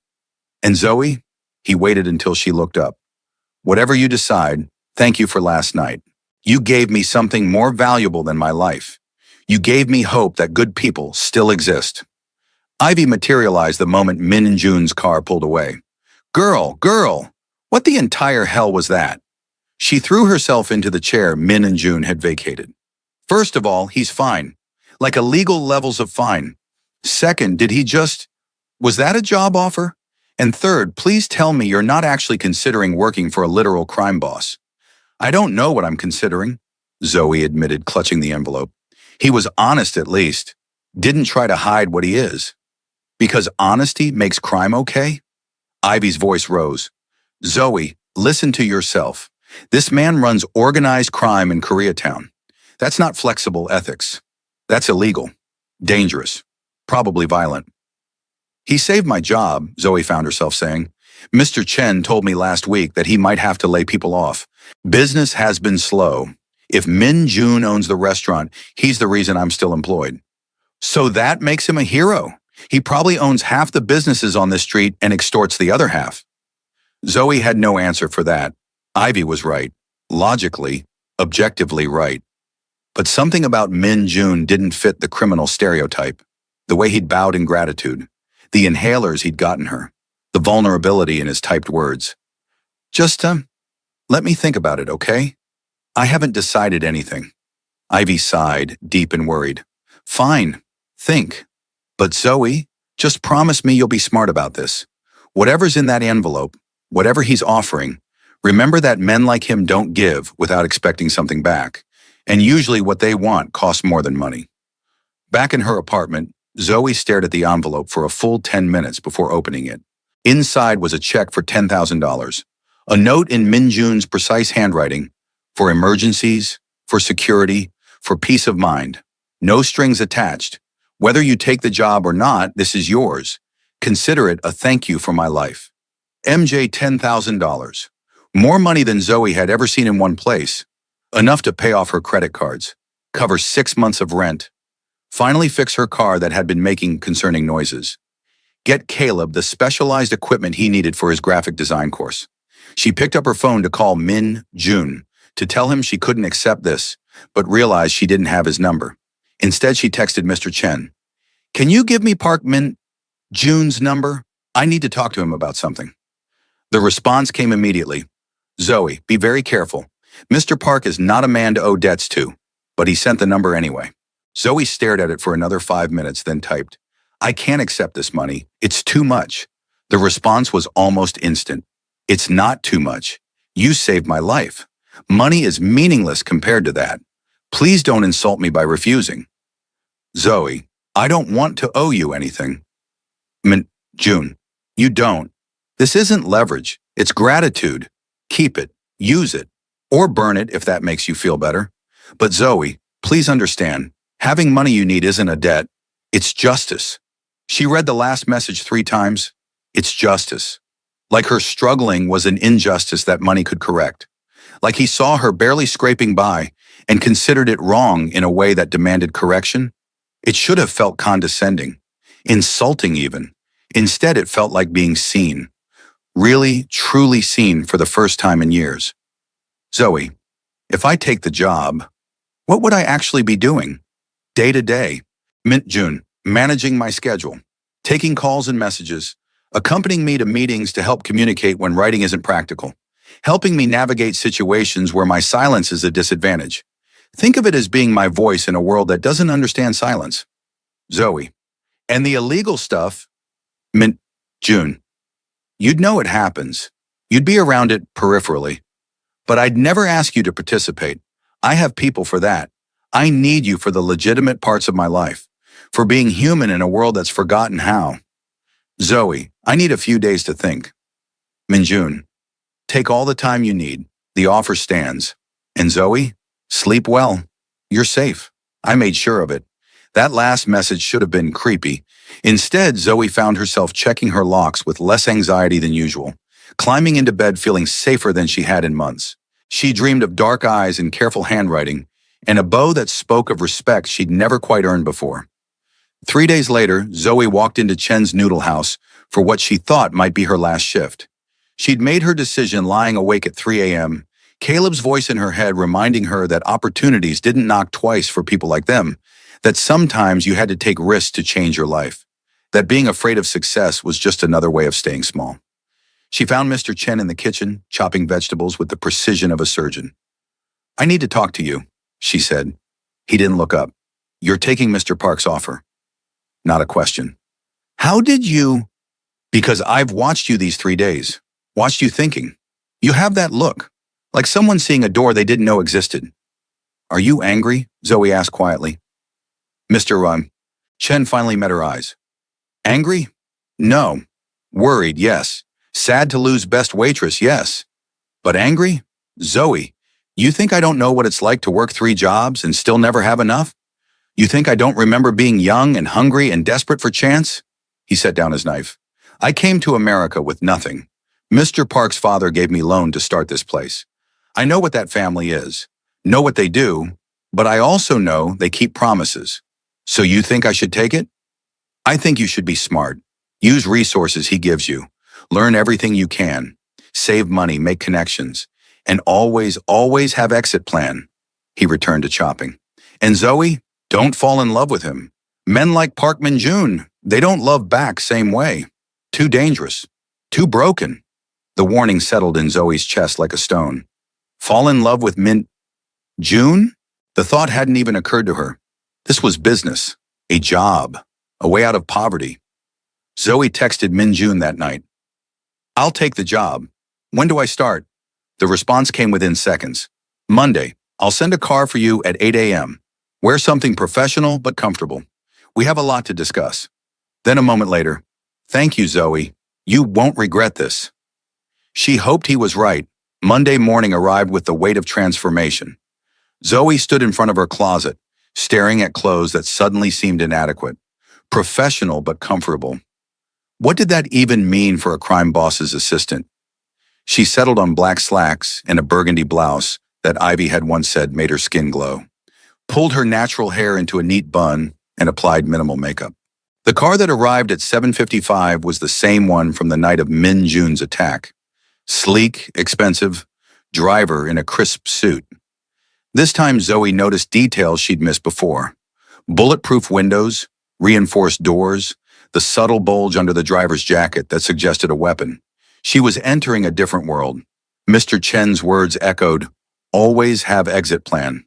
Speaker 1: And Zoe," he waited until she looked up, "whatever you decide, thank you for last night. You gave me something more valuable than my life. You gave me hope that good people still exist." Ivy materialized the moment Min and Jun's car pulled away. Girl, what the entire hell was that?" She threw herself into the chair Min and Jun had vacated. "First of all, he's fine. Like illegal levels of fine. Second, was that a job offer? And third, please tell me you're not actually considering working for a literal crime boss." "I don't know what I'm considering," Zoe admitted, clutching the envelope. "He was honest at least. Didn't try to hide what he is." "Because honesty makes crime okay?" Ivy's voice rose. "Zoe, listen to yourself. This man runs organized crime in Koreatown. That's not flexible ethics. That's illegal, dangerous, probably violent." "He saved my job," Zoe found herself saying. "Mr. Chen told me last week that he might have to lay people off. Business has been slow. If Min Jun owns the restaurant, he's the reason I'm still employed." "So that makes him a hero. He probably owns half the businesses on this street and extorts the other half." Zoe had no answer for that. Ivy was right. Logically, objectively right. But something about Min Jun didn't fit the criminal stereotype. The way he'd bowed in gratitude. The inhalers he'd gotten her. The vulnerability in his typed words. Just let me think about it, okay? I haven't decided anything." Ivy sighed, deep and worried. "Fine. Think. But Zoe, just promise me you'll be smart about this. Whatever's in that envelope, whatever he's offering, remember that men like him don't give without expecting something back. And usually what they want costs more than money." Back in her apartment, Zoe stared at the envelope for a full 10 minutes before opening it. Inside was a check for $10,000. A note in Min Jun's precise handwriting, for emergencies, for security, for peace of mind. No strings attached. Whether you take the job or not, this is yours. Consider it a thank you for my life. MJ $10,000. More money than Zoe had ever seen in one place. Enough to pay off her credit cards, cover 6 months of rent, Finally fix her car that had been making concerning noises. Get Caleb the specialized equipment he needed for his graphic design course. She picked up her phone to call Min Jun to tell him she couldn't accept this, but realized she didn't have his number. Instead, she texted Mr. Chen. Can you give me Park Min Jun's number? I need to talk to him about something. The response came immediately. Zoe, be very careful. Mr. Park is not a man to owe debts to, but he sent the number anyway. Zoe stared at it for another 5 minutes, then typed, I can't accept this money. It's too much. The response was almost instant. It's not too much. You saved my life. Money is meaningless compared to that. Please don't insult me by refusing. Zoe, I don't want to owe you anything. June, you don't. This isn't leverage. It's gratitude. Keep it, use it, or burn it if that makes you feel better. But Zoe, please understand, having money you need isn't a debt. It's justice. She read the last message 3 times. It's justice. Like her struggling was an injustice that money could correct. Like he saw her barely scraping by and considered it wrong in a way that demanded correction. It should have felt condescending, insulting even. Instead, it felt like being seen. Really, truly seen for the first time in years. Zoe, if I take the job, what would I actually be doing? Day to day, June, managing my schedule, taking calls and messages, accompanying me to meetings to help communicate when writing isn't practical, helping me navigate situations where my silence is a disadvantage. Think of it as being my voice in a world that doesn't understand silence. Zoe, and the illegal stuff, June. You'd know it happens. You'd be around it peripherally. But I'd never ask you to participate. I have people for that. I need you for the legitimate parts of my life, for being human in a world that's forgotten how. Zoe, I need a few days to think. Minjun, take all the time you need. The offer stands. And Zoe, sleep well. You're safe. I made sure of it. That last message should have been creepy. Instead, Zoe found herself checking her locks with less anxiety than usual, climbing into bed feeling safer than she had in months. She dreamed of dark eyes and careful handwriting, and a bow that spoke of respect she'd never quite earned before. 3 days later, Zoe walked into Chen's noodle house for what she thought might be her last shift. She'd made her decision lying awake at 3 a.m., Caleb's voice in her head reminding her that opportunities didn't knock twice for people like them, that sometimes you had to take risks to change your life, that being afraid of success was just another way of staying small. She found Mr. Chen in the kitchen, chopping vegetables with the precision of a surgeon. I need to talk to you, she said. He didn't look up. You're taking Mr. Park's offer. Not a question. How did you? Because I've watched you these 3 days, watched you thinking. You have that look, like someone seeing a door they didn't know existed. Are you angry? Zoe asked quietly. Mr. Chen finally met her eyes. Angry? No. Worried, yes. Sad to lose best waitress, yes. But angry? Zoe, you think I don't know what it's like to work 3 jobs and still never have enough? You think I don't remember being young and hungry and desperate for chance? He set down his knife. I came to America with nothing. Mr. Park's father gave me loan to start this place. I know what that family is, know what they do, but I also know they keep promises. So you think I should take it? I think you should be smart. Use resources he gives you. Learn everything you can. Save money, make connections. And always, always have exit plan. He returned to chopping. And Zoe, don't fall in love with him. Men like Park Min-jun, they don't love back same way. Too dangerous. Too broken. The warning settled in Zoe's chest like a stone. Fall in love with June? The thought hadn't even occurred to her. This was business, a job, a way out of poverty. Zoe texted Min-jun that night. I'll take the job. When do I start? The response came within seconds. Monday. I'll send a car for you at 8 a.m. Wear something professional but comfortable. We have a lot to discuss. Then a moment later, thank you, Zoe. You won't regret this. She hoped he was right. Monday morning arrived with the weight of transformation. Zoe stood in front of her closet, staring at clothes that suddenly seemed inadequate. Professional but comfortable. What did that even mean for a crime boss's assistant? She settled on black slacks and a burgundy blouse that Ivy had once said made her skin glow. Pulled her natural hair into a neat bun, and applied minimal makeup. The car that arrived at 7:55 was the same one from the night of Min Jun's attack. Sleek, expensive, driver in a crisp suit. This time Zoe noticed details she'd missed before. Bulletproof windows, reinforced doors, the subtle bulge under the driver's jacket that suggested a weapon. She was entering a different world. Mr. Chen's words echoed, "Always have exit plan."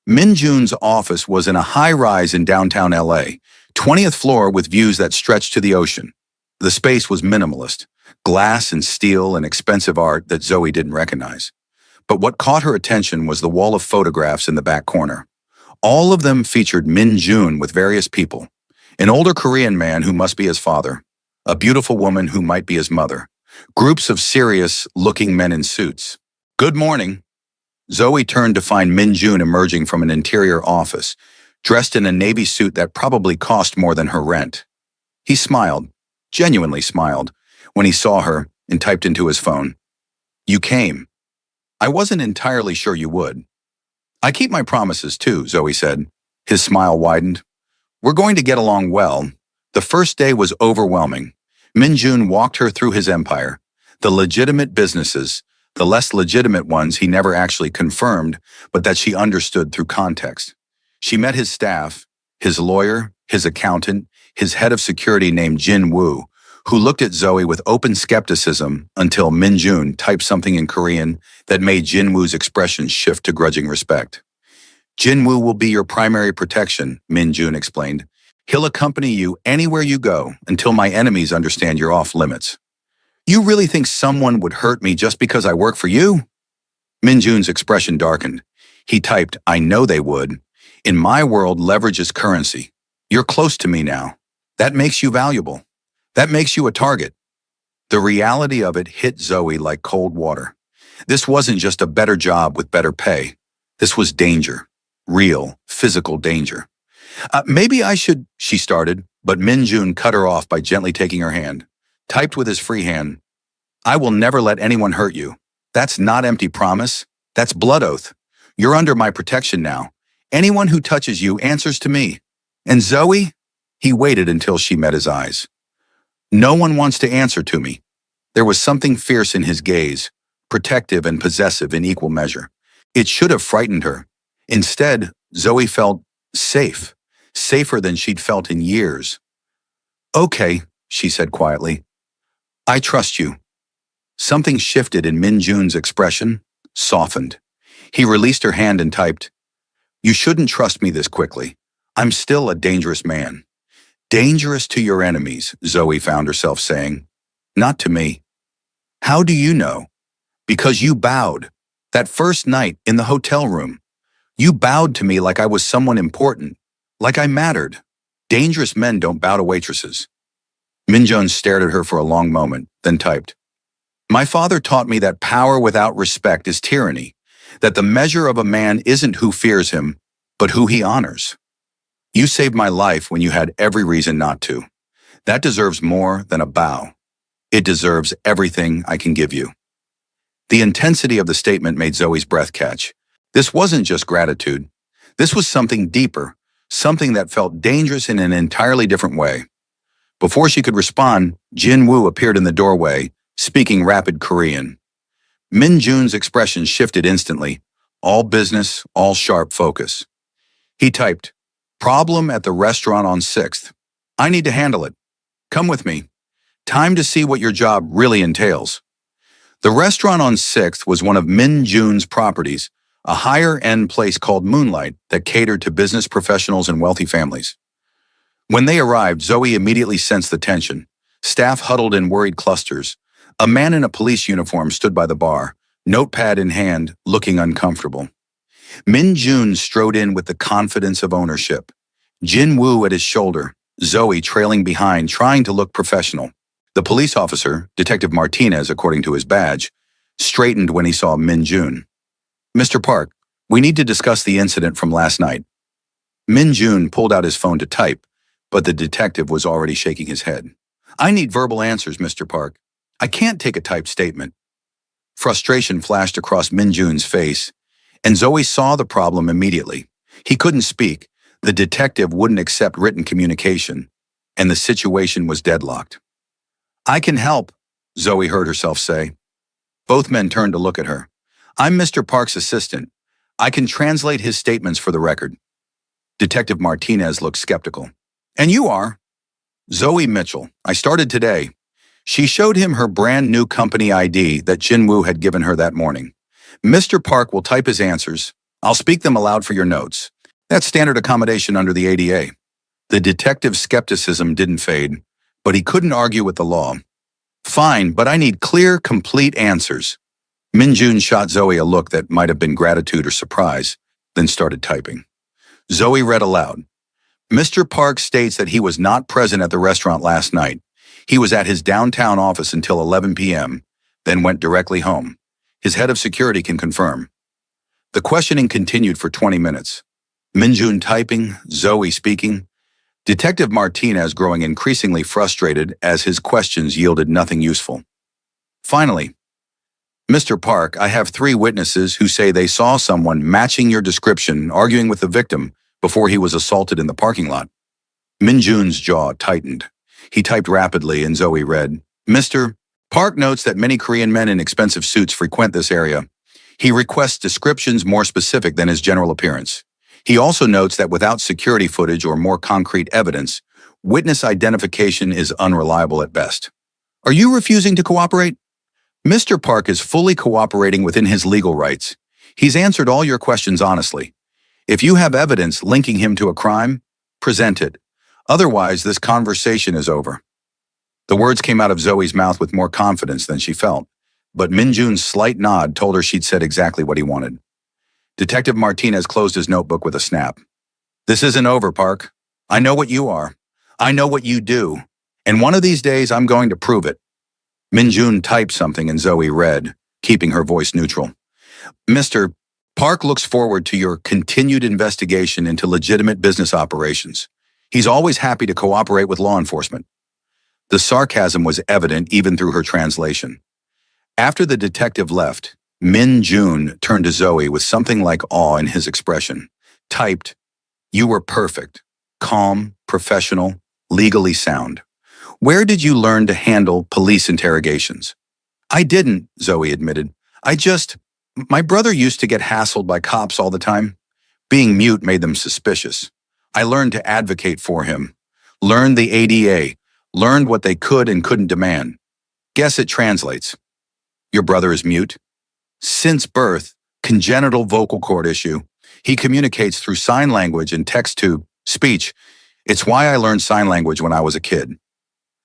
Speaker 1: Min Jun's office was in a high-rise in downtown LA, 20th floor with views that stretched to the ocean. The space was minimalist, glass and steel and expensive art that Zoe didn't recognize. But what caught her attention was the wall of photographs in the back corner. All of them featured Min Jun with various people. An older Korean man who must be his father, a beautiful woman who might be his mother, groups of serious-looking men in suits. "Good morning." Zoe turned to find Min Jun emerging from an interior office, dressed in a navy suit that probably cost more than her rent. He smiled, genuinely smiled, when he saw her and typed into his phone, "You came. I wasn't entirely sure you would." "I keep my promises too," Zoe said. His smile widened. "We're going to get along well." The first day was overwhelming. Min Jun walked her through his empire, the legitimate businesses, the less legitimate ones he never actually confirmed, but that she understood through context. She met his staff, his lawyer, his accountant, his head of security named Jin Woo, who looked at Zoe with open skepticism until Min Jun typed something in Korean that made Jin Woo's expression shift to grudging respect. "Jin Woo will be your primary protection," Min Jun explained. "He'll accompany you anywhere you go until my enemies understand you're off limits." "You really think someone would hurt me just because I work for you?" Min Jun's expression darkened. He typed, "I know they would. In my world, leverage is currency. You're close to me now. That makes you valuable. That makes you a target." The reality of it hit Zoe like cold water. This wasn't just a better job with better pay. This was danger. Real, physical danger. Maybe I should," she started, but Min Jun cut her off by gently taking her hand. Typed with his free hand, "I will never let anyone hurt you. That's not empty promise. That's blood oath. You're under my protection now. Anyone who touches you answers to me. And Zoe?" He waited until she met his eyes. "No one wants to answer to me." There was something fierce in his gaze, protective and possessive in equal measure. It should have frightened her. Instead, Zoe felt safe, safer than she'd felt in years. "Okay," she said quietly. "I trust you." Something shifted in Min Jun's expression, softened. He released her hand and typed, "You shouldn't trust me this quickly. I'm still a dangerous man." "Dangerous to your enemies," Zoe found herself saying. "Not to me." "How do you know?" "Because you bowed. That first night in the hotel room. You bowed to me like I was someone important, like I mattered. Dangerous men don't bow to waitresses." Min Jun stared at her for a long moment, then typed, "My father taught me that power without respect is tyranny, that the measure of a man isn't who fears him, but who he honors. You saved my life when you had every reason not to. That deserves more than a bow. It deserves everything I can give you." The intensity of the statement made Zoe's breath catch. This wasn't just gratitude. This was something deeper, something that felt dangerous in an entirely different way. Before she could respond, Jin Woo appeared in the doorway, speaking rapid Korean. Min Jun's expression shifted instantly, all business, all sharp focus. He typed, "Problem at the restaurant on 6th. I need to handle it. Come with me. Time to see what your job really entails." The restaurant on 6th was one of Min Jun's properties, a higher-end place called Moonlight that catered to business professionals and wealthy families. When they arrived, Zoe immediately sensed the tension. Staff huddled in worried clusters. A man in a police uniform stood by the bar, notepad in hand, looking uncomfortable. Min Jun strode in with the confidence of ownership. Jin Woo at his shoulder, Zoe trailing behind, trying to look professional. The police officer, Detective Martinez according to his badge, straightened when he saw Min Jun. "Mr. Park, we need to discuss the incident from last night." Min Jun pulled out his phone to type, but the detective was already shaking his head. "I need verbal answers, Mr. Park. I can't take a typed statement." Frustration flashed across Min Jun's face, and Zoe saw the problem immediately. He couldn't speak. The detective wouldn't accept written communication, and the situation was deadlocked. "I can help," Zoe heard herself say. Both men turned to look at her. "I'm Mr. Park's assistant. I can translate his statements for the record." Detective Martinez looked skeptical. "And you are?" "Zoe Mitchell. I started today." She showed him her brand new company ID that Jinwoo had given her that morning. "Mr. Park will type his answers. I'll speak them aloud for your notes. That's standard accommodation under the ADA." The detective's skepticism didn't fade, but he couldn't argue with the law. "Fine, but I need clear, complete answers." Minjun shot Zoe a look that might have been gratitude or surprise, then started typing. Zoe read aloud. "Mr. Park states that he was not present at the restaurant last night. He was at his downtown office until 11 p.m., then went directly home. His head of security can confirm." The questioning continued for 20 minutes. Minjun typing, Zoe speaking. Detective Martinez growing increasingly frustrated as his questions yielded nothing useful. Finally, "Mr. Park, I have 3 witnesses who say they saw someone matching your description arguing with the victim before he was assaulted in the parking lot." Minjun's jaw tightened. He typed rapidly and Zoe read, "Mr. Park notes that many Korean men in expensive suits frequent this area. He requests descriptions more specific than his general appearance. He also notes that without security footage or more concrete evidence, witness identification is unreliable at best. Are you refusing to cooperate?" "Mr. Park is fully cooperating within his legal rights. He's answered all your questions honestly. If you have evidence linking him to a crime, present it. Otherwise, this conversation is over." The words came out of Zoe's mouth with more confidence than she felt, but Minjun's slight nod told her she'd said exactly what he wanted. Detective Martinez closed his notebook with a snap. "This isn't over, Park. I know what you are. I know what you do. And one of these days, I'm going to prove it." Minjun typed something and Zoe read, keeping her voice neutral. "Mr. Park looks forward to your continued investigation into legitimate business operations. He's always happy to cooperate with law enforcement." The sarcasm was evident even through her translation. After the detective left, Min Jun turned to Zoe with something like awe in his expression. Typed, "You were perfect, calm, professional, legally sound. Where did you learn to handle police interrogations?" "I didn't," Zoe admitted. My brother used to get hassled by cops all the time. Being mute made them suspicious. I learned to advocate for him, learned the ADA, learned what they could and couldn't demand. Guess it translates." "Your brother is mute?" "Since birth, congenital vocal cord issue. He communicates through sign language and text-to-speech. It's why I learned sign language when I was a kid."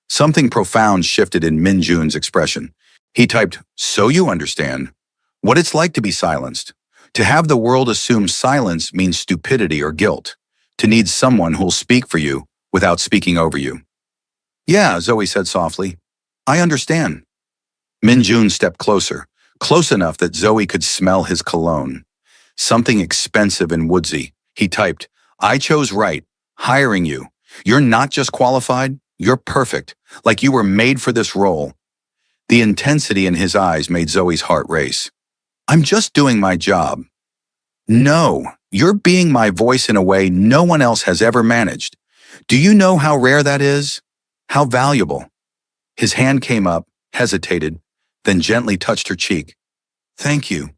Speaker 1: Something profound shifted in Min Jun's expression. He typed, "So you understand what it's like to be silenced. To have the world assume silence means stupidity or guilt. To need someone who'll speak for you without speaking over you." "Yeah," Zoe said softly. "I understand." Min Jun stepped closer, close enough that Zoe could smell his cologne. Something expensive and woodsy. He typed, "I chose right, hiring you. You're not just qualified, you're perfect, like you were made for this role." The intensity in his eyes made Zoe's heart race. "I'm just doing my job." "No, you're being my voice in a way no one else has ever managed. Do you know how rare that is? How valuable?" His hand came up, hesitated, then gently touched her cheek. "Thank you."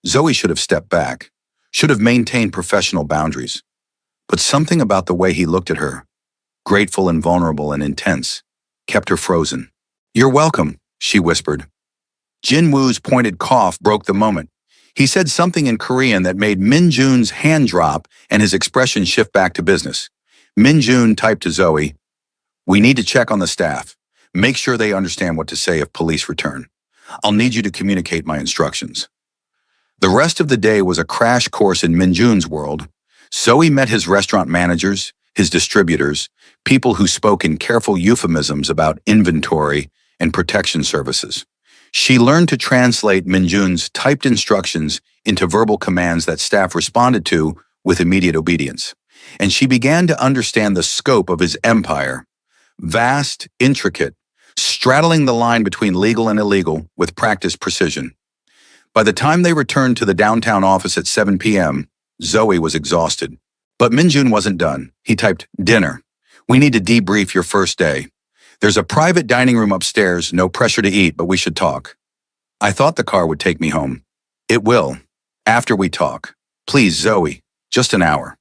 Speaker 1: Zoe should have stepped back, should have maintained professional boundaries. But something about the way he looked at her, grateful and vulnerable and intense, kept her frozen. "You're welcome," she whispered. Jin Woo's pointed cough broke the moment. He said something in Korean that made Min Jun's hand drop and his expression shift back to business. Min Jun typed to Zoe, "We need to check on the staff. Make sure they understand what to say if police return. I'll need you to communicate my instructions." The rest of the day was a crash course in Min Jun's world. Zoe met his restaurant managers, his distributors, people who spoke in careful euphemisms about inventory and protection services. She learned to translate Min Jun's typed instructions into verbal commands that staff responded to with immediate obedience. And she began to understand the scope of his empire. Vast, intricate, straddling the line between legal and illegal with practiced precision. By the time they returned to the downtown office at 7 p.m., Zoe was exhausted. But Minjun wasn't done. He typed, "Dinner. We need to debrief your first day. There's a private dining room upstairs, no pressure to eat, but we should talk." I thought the car would take me home. It will. After we talk. Please, Zoe. Just an hour.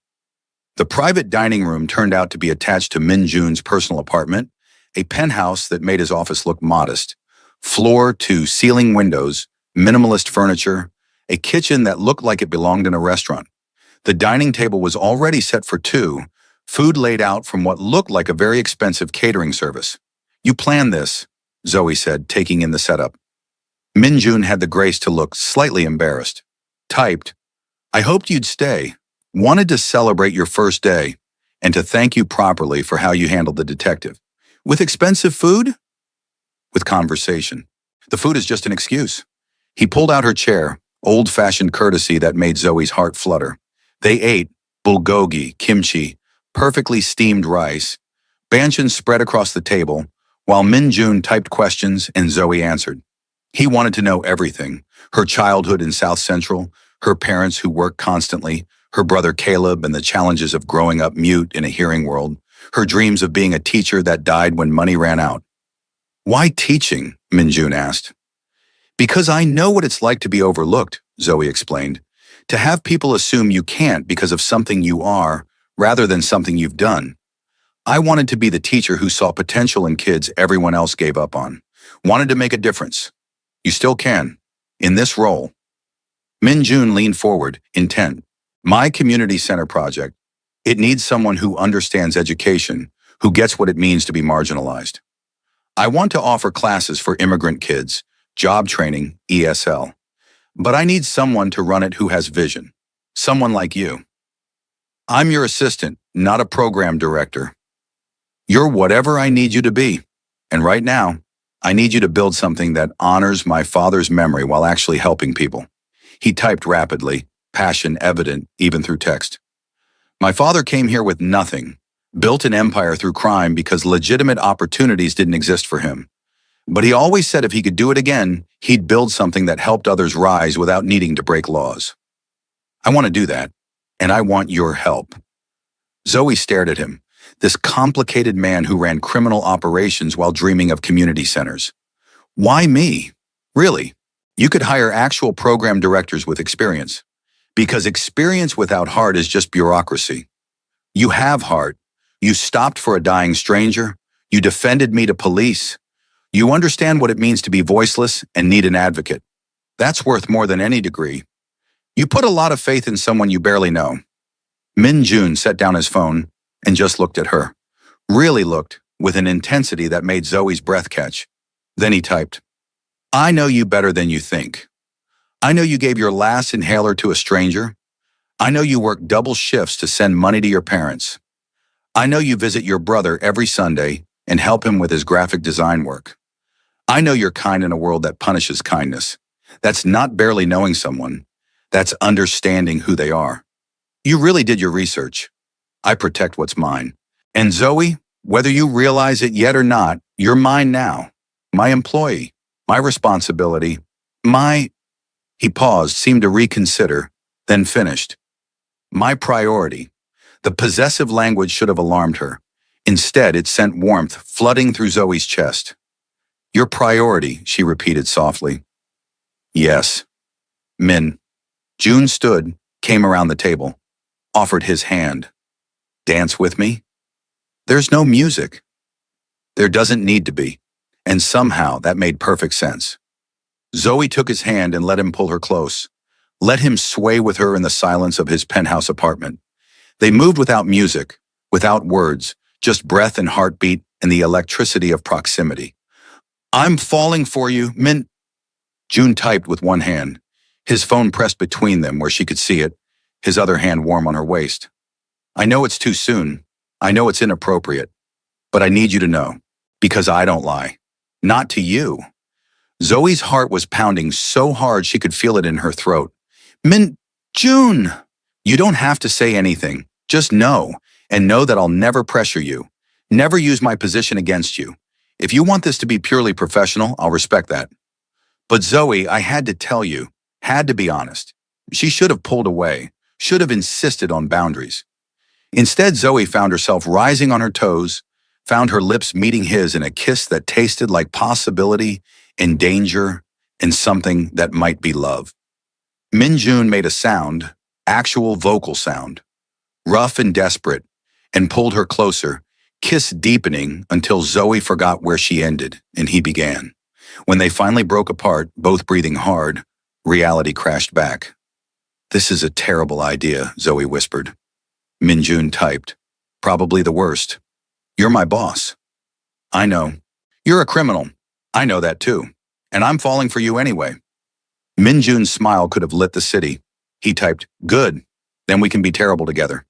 Speaker 1: The private dining room turned out to be attached to Min Jun's personal apartment, a penthouse that made his office look modest. Floor-to-ceiling windows, minimalist furniture, a kitchen that looked like it belonged in a restaurant. The dining table was already set for two, food laid out from what looked like a very expensive catering service. "You planned this," Zoe said, taking in the setup. Min Jun had the grace to look slightly embarrassed. Typed, "I hoped you'd stay. Wanted to celebrate your first day and to thank you properly for how you handled the detective. With expensive food?" "With conversation. The food is just an excuse." He pulled out her chair, old-fashioned courtesy that made Zoe's heart flutter. They ate bulgogi, kimchi, perfectly steamed rice. Banchan spread across the table, while Min Jun typed questions and Zoe answered. He wanted to know everything: her childhood in South Central, her parents who worked constantly, her brother Caleb and the challenges of growing up mute in a hearing world, her dreams of being a teacher that died when money ran out. "Why teaching?" Min Jun asked. "Because I know what it's like to be overlooked," Zoe explained. "To have people assume you can't because of something you are, rather than something you've done. I wanted to be the teacher who saw potential in kids everyone else gave up on. Wanted to make a difference. You still can. In this role." Min Jun leaned forward, intent. "My community center project. It needs someone who understands education, who gets what it means to be marginalized. I want to offer classes for immigrant kids, job training, ESL. But I need someone to run it who has vision. Someone like you. I'm your assistant, not a program director. You're whatever I need you to be. And right now, I need you to build something that honors my father's memory while actually helping people." He typed rapidly, passion evident even through text. "My father came here with nothing, built an empire through crime because legitimate opportunities didn't exist for him. But he always said if he could do it again, he'd build something that helped others rise without needing to break laws. I want to do that, and I want your help." Zoe stared at him, this complicated man who ran criminal operations while dreaming of community centers. "Why me? Really? You could hire actual program directors with experience. Because experience without heart is just bureaucracy. You have heart. You stopped for a dying stranger. You defended me to police. You understand what it means to be voiceless and need an advocate. That's worth more than any degree. You put a lot of faith in someone you barely know." Min Jun set down his phone and just looked at her. Really looked, with an intensity that made Zoe's breath catch. Then he typed, "I know you better than you think. I know you gave your last inhaler to a stranger. I know you work double shifts to send money to your parents. I know you visit your brother every Sunday and help him with his graphic design work. I know you're kind in a world that punishes kindness. That's not barely knowing someone. That's understanding who they are. You really did your research. I protect what's mine. And Zoe, whether you realize it yet or not, you're mine now. My employee, my responsibility, my..." He paused, seemed to reconsider, then finished. "My priority." The possessive language should have alarmed her. Instead, it sent warmth flooding through Zoe's chest. "Your priority," she repeated softly. "Yes." Min Jun stood, came around the table, offered his hand. "Dance with me?" "There's no music." "There doesn't need to be." And somehow that made perfect sense. Zoe took his hand and let him pull her close. Let him sway with her in the silence of his penthouse apartment. They moved without music, without words, just breath and heartbeat and the electricity of proximity. "I'm falling for you, Min..." Jun typed with one hand, his phone pressed between them where she could see it, his other hand warm on her waist. "I know it's too soon. I know it's inappropriate. But I need you to know, because I don't lie. Not to you." Zoe's heart was pounding so hard she could feel it in her throat. "Min Jun, you don't have to say anything. Just know, and know that I'll never pressure you. Never use my position against you. If you want this to be purely professional, I'll respect that. But Zoe, I had to tell you, had to be honest. She should have pulled away, should have insisted on boundaries. Instead, Zoe found herself rising on her toes, found her lips meeting his in a kiss that tasted like possibility and danger and something that might be love. Min-jun made a sound, actual vocal sound, rough and desperate, and pulled her closer, kiss deepening until Zoe forgot where she ended and he began. When they finally broke apart, both breathing hard, reality crashed back. "This is a terrible idea," Zoe whispered. Min-jun typed, "Probably the worst. You're my boss." "I know. You're a criminal. I know that too. And I'm falling for you anyway." Min-jun's smile could have lit the city. He typed, "Good. Then we can be terrible together."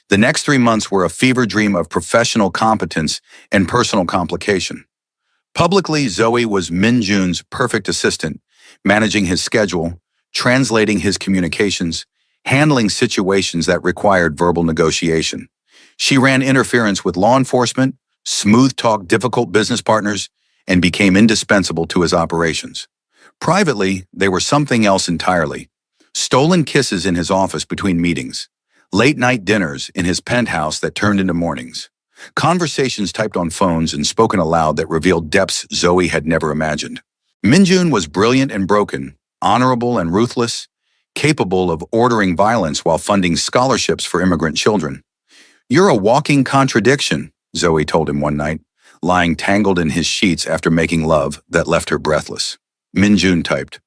Speaker 1: The next 3 months were a fever dream of professional competence and personal complication. Publicly, Zoe was Min-jun's perfect assistant, managing his schedule, translating his communications, handling situations that required verbal negotiation. She ran interference with law enforcement, smooth-talked difficult business partners, and became indispensable to his operations. Privately, they were something else entirely. Stolen kisses in his office between meetings, late-night dinners in his penthouse that turned into mornings, conversations typed on phones and spoken aloud that revealed depths Zoe had never imagined. Min-jun was brilliant and broken, honorable and ruthless, capable of ordering violence while funding scholarships for immigrant children. "You're a walking contradiction," Zoe told him one night, lying tangled in his sheets after making love that left her breathless. Min-jun typed,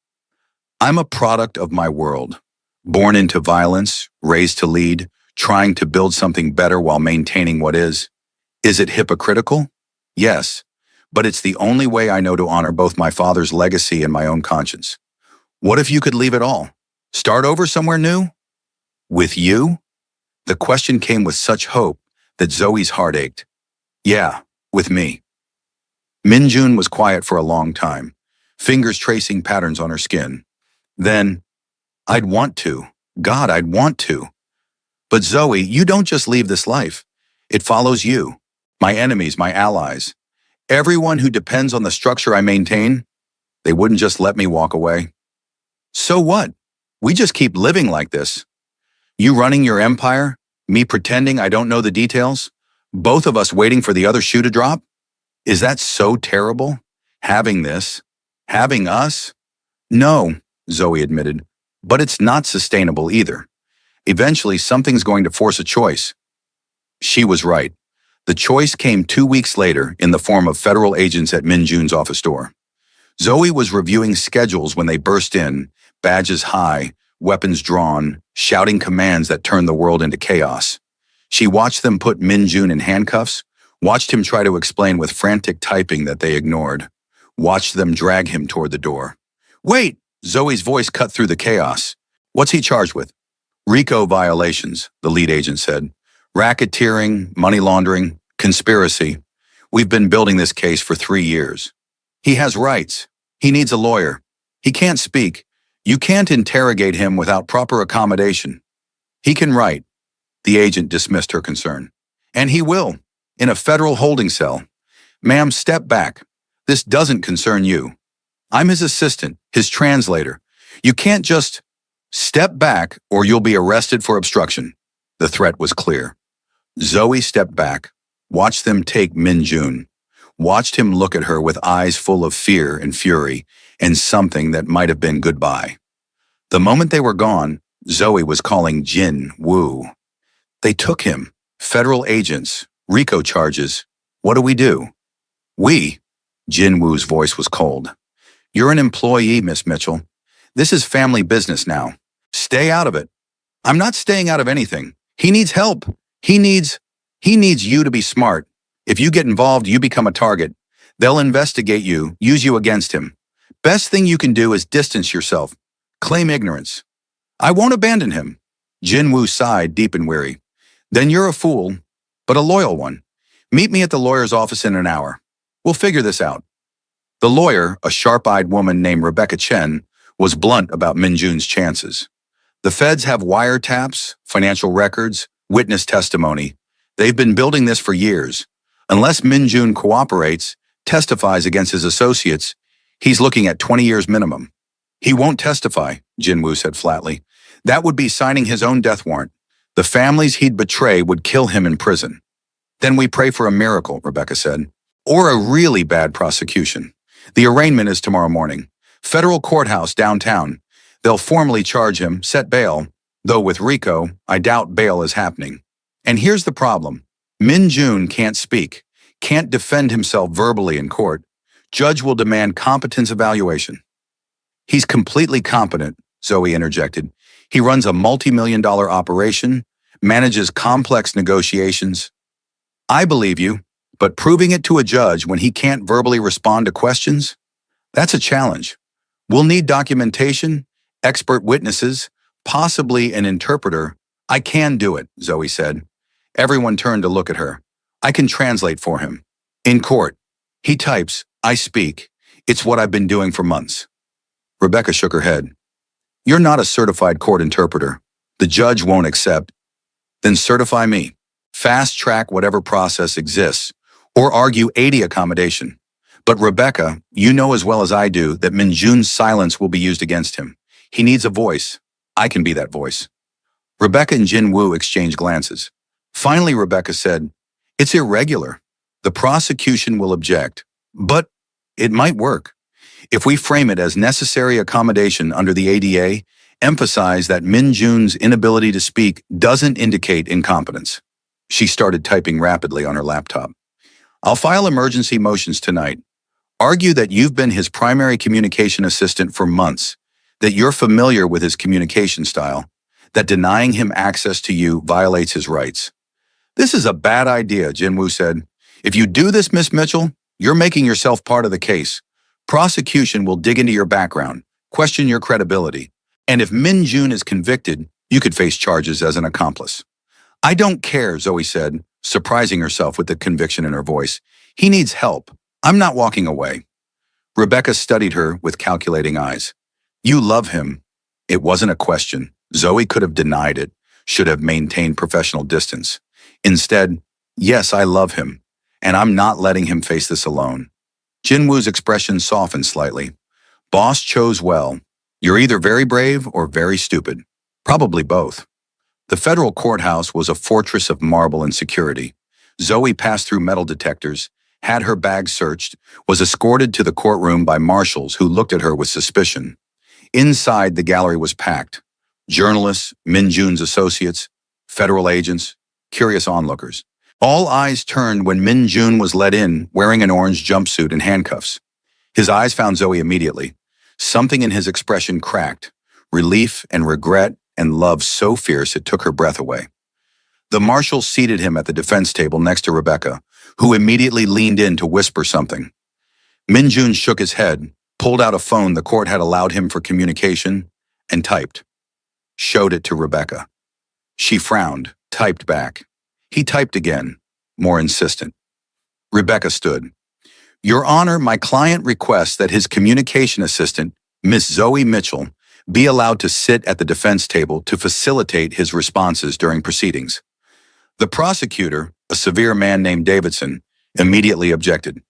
Speaker 1: "I'm a product of my world, born into violence, raised to lead, trying to build something better while maintaining what is. Is it hypocritical? Yes, but it's the only way I know to honor both my father's legacy and my own conscience. What if you could leave it all? Start over somewhere new? With you?" The question came with such hope that Zoe's heart ached. "Yeah, with me." Min-jun was quiet for a long time, fingers tracing patterns on her skin. Then, "I'd want to. God, I'd want to. But Zoe, you don't just leave this life. It follows you, my enemies, my allies. Everyone who depends on the structure I maintain, they wouldn't just let me walk away. So what? We just keep living like this. You running your empire, me pretending I don't know the details, both of us waiting for the other shoe to drop? Is that so terrible? Having this? Having us?" "No," Zoe admitted, "but it's not sustainable either. Eventually, something's going to force a choice." She was right. The choice came 2 weeks later in the form of federal agents at Min-jun's office door. Zoe was reviewing schedules when they burst in, badges high, weapons drawn, shouting commands that turned the world into chaos. She watched them put Min-jun in handcuffs, watched him try to explain with frantic typing that they ignored, watched them drag him toward the door. "Wait!" Zoe's voice cut through the chaos. "What's he charged with?" "RICO violations," the lead agent said. "Racketeering, money laundering, conspiracy. We've been building this case for 3 years. He has rights. He needs a lawyer. He can't speak. You can't interrogate him without proper accommodation. He can write." The agent dismissed her concern. "And he will, in a federal holding cell. Ma'am, step back. This doesn't concern you. I'm his assistant, his translator. You can't just step back or you'll be arrested for obstruction." The threat was clear. Zoe stepped back, watched them take Min-jun, watched him look at her with eyes full of fear and fury and something that might have been goodbye. The moment they were gone, Zoe was calling Jin Woo. "They took him. Federal agents, RICO charges. What do we do?" "We?" Jin Woo's voice was cold. "You're an employee, Miss Mitchell. This is family business now. Stay out of it." "I'm not staying out of anything. He needs help. He needs you to be smart. If you get involved, you become a target. They'll investigate you, use you against him. Best thing you can do is distance yourself. Claim ignorance." "I won't abandon him." Jin Woo sighed, deep and weary. "Then you're a fool, but a loyal one. Meet me at the lawyer's office in an hour. We'll figure this out." The lawyer, a sharp-eyed woman named Rebecca Chen, was blunt about Min-jun's chances. "The feds have wiretaps, financial records, witness testimony. They've been building this for years. Unless Min-jun cooperates, testifies against his associates, he's looking at 20 years minimum." "He won't testify," Jin Woo said flatly. "That would be signing his own death warrant. The families he'd betray would kill him in prison. Then we pray for a miracle, Rebecca said. Or a really bad prosecution. The arraignment is tomorrow morning. Federal courthouse downtown. They'll formally charge him, set bail, though with Rico, I doubt bail is happening. And here's the problem. Min Jun can't speak, can't defend himself verbally in court. Judge will demand competence evaluation. He's completely competent, Zoe interjected. He runs a multi-million-dollar operation, manages complex negotiations. I believe you, but proving it to a judge when he can't verbally respond to questions? That's a challenge. We'll need documentation, expert witnesses, possibly an interpreter. I can do it, Zoe said. Everyone turned to look at her. I can translate for him. In court. He types, I speak. It's what I've been doing for months. Rebecca shook her head. You're not a certified court interpreter. The judge won't accept. Then certify me. Fast track whatever process exists, or argue 80 accommodation. But Rebecca, you know as well as I do that Min Jun's silence will be used against him. He needs a voice. I can be that voice. Rebecca and Jin Woo exchanged glances. Finally, Rebecca said, It's irregular. The prosecution will object. But it might work. If we frame it as necessary accommodation under the ADA, emphasize that Min Jun's inability to speak doesn't indicate incompetence. She started typing rapidly on her laptop. I'll file emergency motions tonight. Argue that you've been his primary communication assistant for months, that you're familiar with his communication style, that denying him access to you violates his rights. This is a bad idea, Jinwoo said. If you do this, Miss Mitchell, you're making yourself part of the case. Prosecution will dig into your background, question your credibility, and if Min Jun is convicted, you could face charges as an accomplice. I don't care, Zoe said, surprising herself with the conviction in her voice. He needs help. I'm not walking away. Rebecca studied her with calculating eyes. You love him. It wasn't a question. Zoe could have denied it, should have maintained professional distance. Instead, yes, I love him, and I'm not letting him face this alone. Jinwoo's expression softened slightly. Boss chose well. You're either very brave or very stupid. Probably both. The federal courthouse was a fortress of marble and security. Zoe passed through metal detectors, had her bag searched, was escorted to the courtroom by marshals who looked at her with suspicion. Inside, the gallery was packed. Journalists, Min Jun's associates, federal agents, curious onlookers. All eyes turned when Min Jun was let in, wearing an orange jumpsuit and handcuffs. His eyes found Zoe immediately. Something in his expression cracked. Relief and regret and love so fierce it took her breath away. The marshal seated him at the defense table next to Rebecca, who immediately leaned in to whisper something. Min Jun shook his head, pulled out a phone the court had allowed him for communication, and typed. Showed it to Rebecca. She frowned, typed back. He typed again, more insistent. Rebecca stood. Your Honor, my client requests that his communication assistant, Miss Zoe Mitchell, be allowed to sit at the defense table to facilitate his responses during proceedings. The prosecutor, a severe man named Davidson, immediately objected.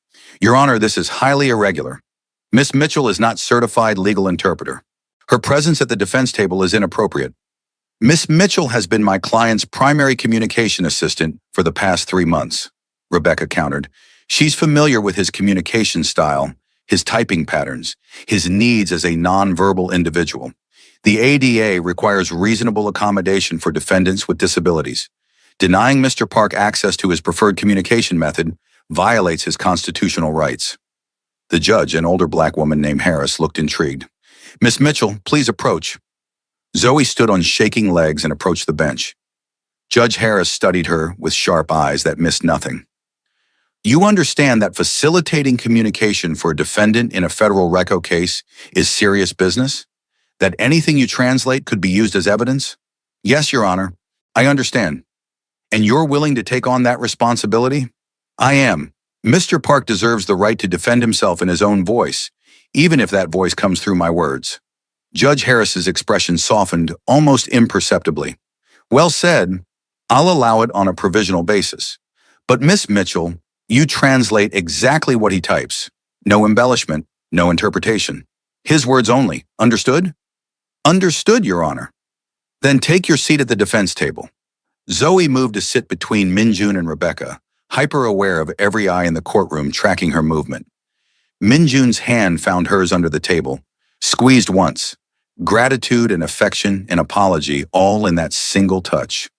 Speaker 1: Your Honor, this is highly irregular. Miss Mitchell is not certified legal interpreter. Her presence at the defense table is inappropriate. Miss Mitchell has been my client's primary communication assistant for the past 3 months, Rebecca countered. She's familiar with his communication style, his typing patterns, his needs as a nonverbal individual. The ADA requires reasonable accommodation for defendants with disabilities. Denying Mr. Park access to his preferred communication method violates his constitutional rights. The judge, an older black woman named Harris, looked intrigued. Miss Mitchell, please approach. Zoe stood on shaking legs and approached the bench. Judge Harris studied her with sharp eyes that missed nothing. You understand that facilitating communication for a defendant in a federal RECO case is serious business? That anything you translate could be used as evidence? Yes, Your Honor. I understand. And you're willing to take on that responsibility? I am. Mr. Park deserves the right to defend himself in his own voice, even if that voice comes through my words. Judge Harris's expression softened almost imperceptibly. Well said. I'll allow it on a provisional basis. But Miss Mitchell, you translate exactly what he types. No embellishment, no interpretation. His words only. Understood? Understood, Your Honor. Then take your seat at the defense table. Zoe moved to sit between Minjun and Rebecca, hyper-aware of every eye in the courtroom tracking her movement. Minjun's hand found hers under the table, squeezed once. Gratitude and affection and apology all in that single touch.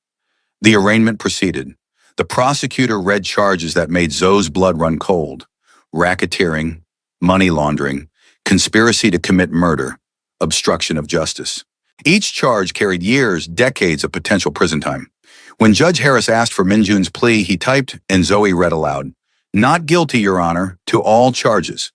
Speaker 1: The arraignment proceeded. The prosecutor read charges that made Zoe's blood run cold. Racketeering, money laundering, conspiracy to commit murder, obstruction of justice. Each charge carried years, decades of potential prison time. When Judge Harris asked for Minjun's plea, he typed and Zoe read aloud, "Not guilty, Your Honor, to all charges."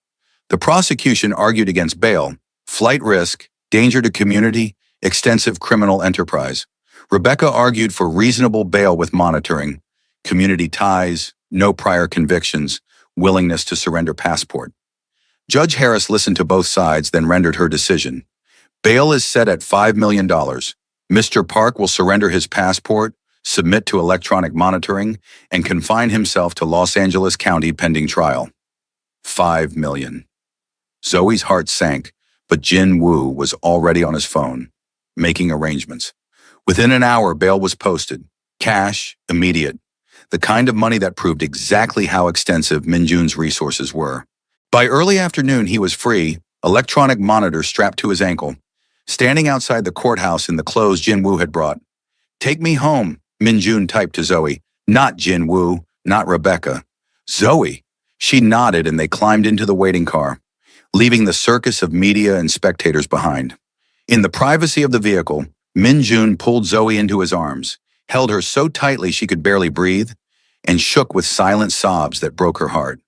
Speaker 1: The prosecution argued against bail, flight risk, danger to community, extensive criminal enterprise. Rebecca argued for reasonable bail with monitoring, community ties, no prior convictions, willingness to surrender passport. Judge Harris listened to both sides, then rendered her decision. Bail is set at $5 million. Mr. Park will surrender his passport, submit to electronic monitoring, and confine himself to Los Angeles County pending trial. $5 million. Zoe's heart sank, but Jin Woo was already on his phone, making arrangements. Within an hour, bail was posted. Cash, immediate. The kind of money that proved exactly how extensive Minjun's resources were. By early afternoon, he was free, electronic monitor strapped to his ankle, standing outside the courthouse in the clothes Jin Woo had brought. "Take me home," Minjun typed to Zoe. Not Jin Woo, not Rebecca. Zoe. She nodded and they climbed into the waiting car, leaving the circus of media and spectators behind. In the privacy of the vehicle, Minjun pulled Zoe into his arms, held her so tightly she could barely breathe, and shook with silent sobs that broke her heart.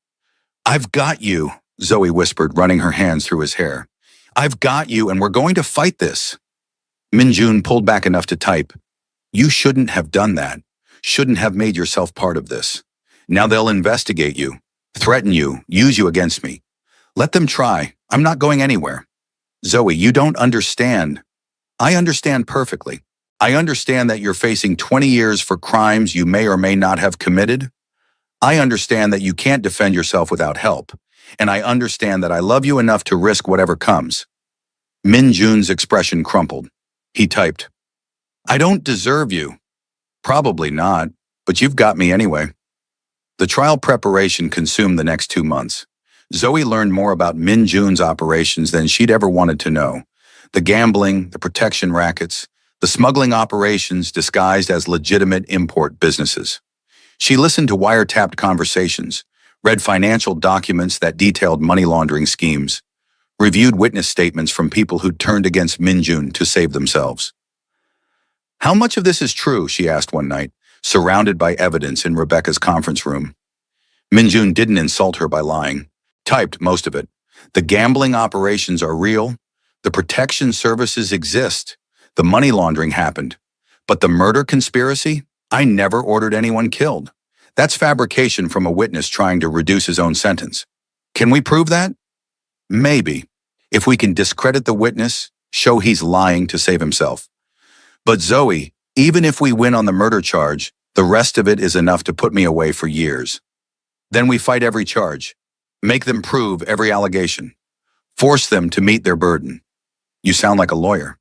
Speaker 1: "I've got you," Zoe whispered, running her hands through his hair. "I've got you, and we're going to fight this." Minjun pulled back enough to type, "You shouldn't have done that. Shouldn't have made yourself part of this. Now they'll investigate you, threaten you, use you against me. Let them try. I'm not going anywhere." "Zoe, you don't understand." "I understand perfectly. I understand that you're facing 20 years for crimes you may or may not have committed. I understand that you can't defend yourself without help. And I understand that I love you enough to risk whatever comes." Minjun's expression crumpled. He typed, "I don't deserve you." "Probably not, but you've got me anyway." The trial preparation consumed the next 2 months. Zoe learned more about Minjun's operations than she'd ever wanted to know. The gambling, the protection rackets, the smuggling operations disguised as legitimate import businesses. She listened to wiretapped conversations, read financial documents that detailed money laundering schemes, reviewed witness statements from people who'd turned against Minjun to save themselves. "How much of this is true?" she asked one night, surrounded by evidence in Rebecca's conference room. Minjun didn't insult her by lying. Typed most of it. "The gambling operations are real. The protection services exist. The money laundering happened. But the murder conspiracy? I never ordered anyone killed. That's fabrication from a witness trying to reduce his own sentence. Can we prove that? Maybe. If we can discredit the witness, show he's lying to save himself. But Zoe, even if we win on the murder charge, the rest of it is enough to put me away for years. Then we fight every charge. Make them prove every allegation. Force them to meet their burden." "You sound like a lawyer."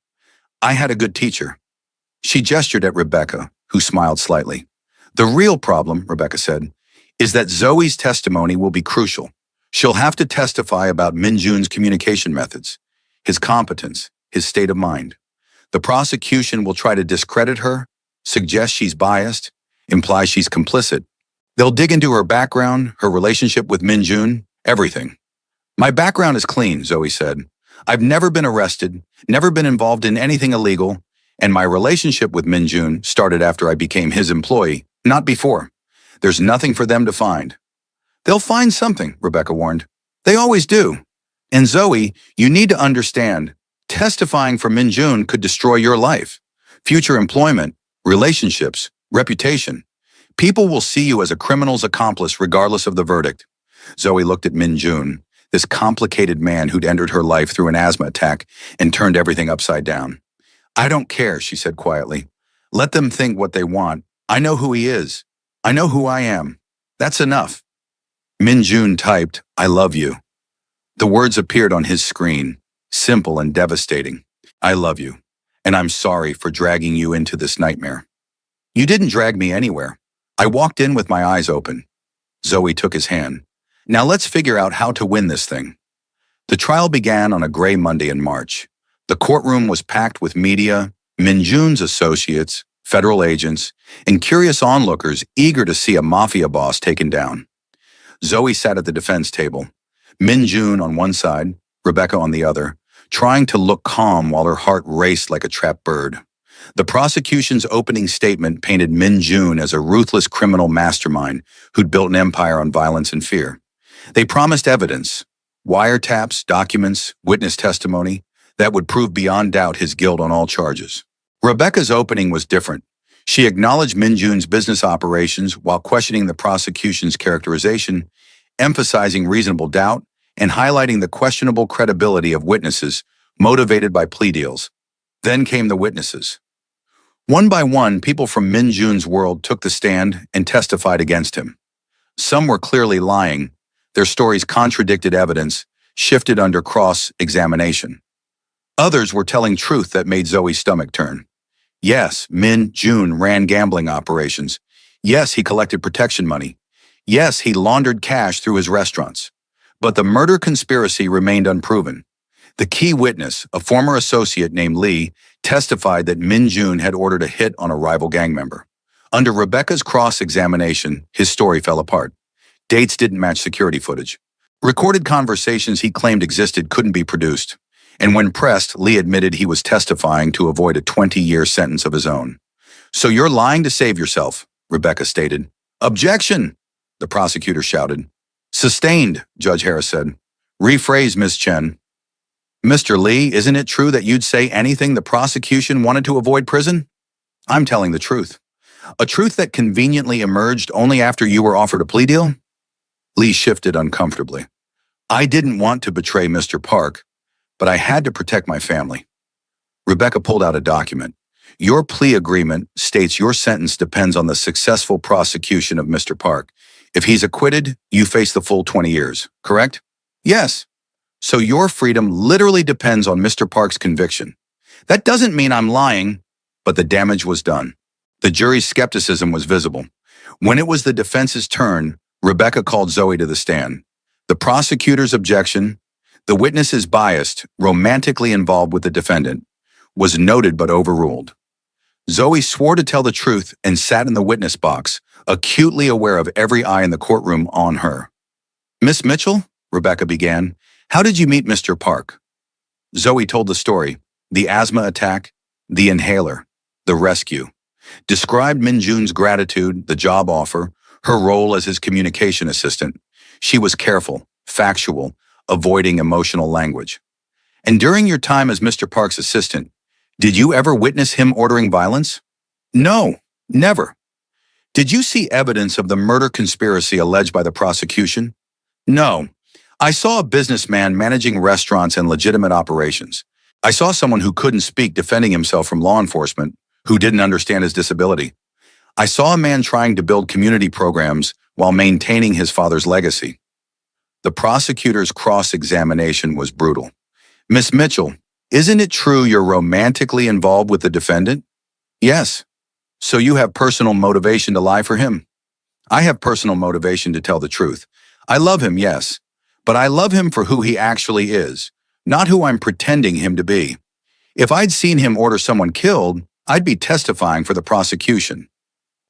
Speaker 1: "I had a good teacher." She gestured at Rebecca, who smiled slightly. "The real problem," Rebecca said, "is that Zoe's testimony will be crucial. She'll have to testify about Minjun's communication methods, his competence, his state of mind. The prosecution will try to discredit her, suggest she's biased, imply she's complicit. They'll dig into her background, her relationship with Minjun, everything." "My background is clean," Zoe said. "I've never been arrested, never been involved in anything illegal, and my relationship with Minjun started after I became his employee, not before. There's nothing for them to find." "They'll find something," Rebecca warned. "They always do. And Zoe, you need to understand, testifying for Minjun could destroy your life, future employment, relationships, reputation. People will see you as a criminal's accomplice regardless of the verdict." Zoe looked at Minjun, this complicated man who'd entered her life through an asthma attack and turned everything upside down. "I don't care," she said quietly. "Let them think what they want. I know who he is. I know who I am. That's enough." Minjun typed, "I love you." The words appeared on his screen, simple and devastating. "I love you, and I'm sorry for dragging you into this nightmare." You didn't drag me anywhere. I walked in with my eyes open. Zoe took his hand. Now let's figure out how to win this thing. The trial began on a gray Monday in March. The courtroom was packed with media, Minjun's associates, federal agents, and curious onlookers eager to see a mafia boss taken down. Zoe sat at the defense table, Minjun on one side, Rebecca on the other, trying to look calm while her heart raced like a trapped bird. The prosecution's opening statement painted Minjun as a ruthless criminal mastermind who'd built an empire on violence and fear. They promised evidence, wiretaps, documents, witness testimony, that would prove beyond doubt his guilt on all charges. Rebecca's opening was different. She acknowledged Minjun's business operations while questioning the prosecution's characterization, emphasizing reasonable doubt, and highlighting the questionable credibility of witnesses motivated by plea deals. Then came the witnesses. One by one, people from Minjun's world took the stand and testified against him. Some were clearly lying. Their stories contradicted evidence, shifted under cross-examination. Others were telling truth that made Zoe's stomach turn. Yes, Min Jun ran gambling operations. Yes, he collected protection money. Yes, he laundered cash through his restaurants. But the murder conspiracy remained unproven. The key witness, a former associate named Lee, testified that Min Jun had ordered a hit on a rival gang member. Under Rebecca's cross-examination, his story fell apart. Dates didn't match security footage. Recorded conversations he claimed existed couldn't be produced. And when pressed, Lee admitted he was testifying to avoid a 20-year sentence of his own. "So you're lying to save yourself," Rebecca stated. "Objection!" the prosecutor shouted. "Sustained," Judge Harris said. "Rephrase, Ms. Chen." "Mr. Lee, isn't it true that you'd say anything the prosecution wanted to avoid prison?" "I'm telling the truth." "A truth that conveniently emerged only after you were offered a plea deal?" Lee shifted uncomfortably. "I didn't want to betray Mr. Park, but I had to protect my family." Rebecca pulled out a document. "Your plea agreement states your sentence depends on the successful prosecution of Mr. Park. If he's acquitted, you face the full 20 years, correct?" "Yes." "So your freedom literally depends on Mr. Park's conviction." "That doesn't mean I'm lying," but the damage was done. The jury's skepticism was visible. When it was the defense's turn, Rebecca called Zoe to the stand. The prosecutor's objection, the witness is biased, romantically involved with the defendant, was noted but overruled. Zoe swore to tell the truth and sat in the witness box, acutely aware of every eye in the courtroom on her. "Miss Mitchell," Rebecca began, "how did you meet Mr. Park?" Zoe told the story, the asthma attack, the inhaler, the rescue. Described Minjun's gratitude, the job offer, her role as his communication assistant. She was careful, factual, avoiding emotional language. "And during your time as Mr. Park's assistant, did you ever witness him ordering violence?" "No, never." "Did you see evidence of the murder conspiracy alleged by the prosecution?" "No. I saw a businessman managing restaurants and legitimate operations. I saw someone who couldn't speak defending himself from law enforcement, who didn't understand his disability. I saw a man trying to build community programs while maintaining his father's legacy." The prosecutor's cross-examination was brutal. "Miss Mitchell, isn't it true you're romantically involved with the defendant?" "Yes." "So you have personal motivation to lie for him?" "I have personal motivation to tell the truth. I love him, yes. But I love him for who he actually is, not who I'm pretending him to be. If I'd seen him order someone killed, I'd be testifying for the prosecution."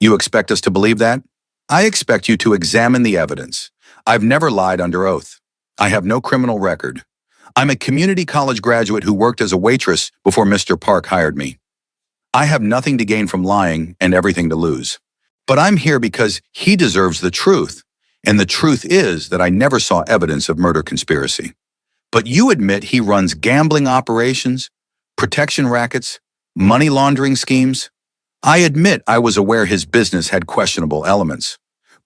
Speaker 1: "You expect us to believe that?" "I expect you to examine the evidence. I've never lied under oath. I have no criminal record. I'm a community college graduate who worked as a waitress before Mr. Park hired me. I have nothing to gain from lying and everything to lose. But I'm here because he deserves the truth, and the truth is that I never saw evidence of murder conspiracy. But you admit he runs gambling operations, protection rackets, money laundering schemes. I admit I was aware his business had questionable elements.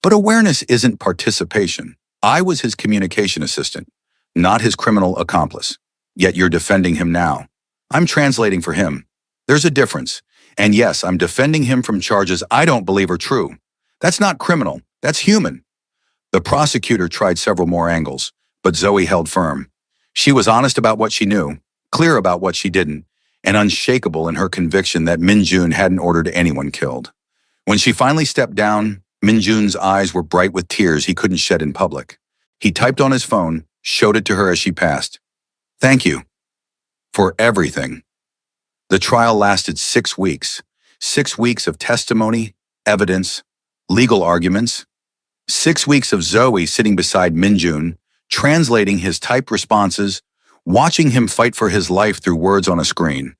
Speaker 1: But awareness isn't participation. I was his communication assistant, not his criminal accomplice. Yet you're defending him now. I'm translating for him. There's a difference. And yes, I'm defending him from charges I don't believe are true. That's not criminal. That's human." The prosecutor tried several more angles, but Zoe held firm. She was honest about what she knew, clear about what she didn't, and unshakable in her conviction that Minjun hadn't ordered anyone killed. When she finally stepped down, Minjun's eyes were bright with tears he couldn't shed in public. He typed on his phone, showed it to her as she passed. Thank you for everything. The trial lasted 6 weeks. 6 weeks of testimony, evidence, legal arguments. 6 weeks of Zoe sitting beside Minjun, translating his typed responses, watching him fight for his life through words on a screen.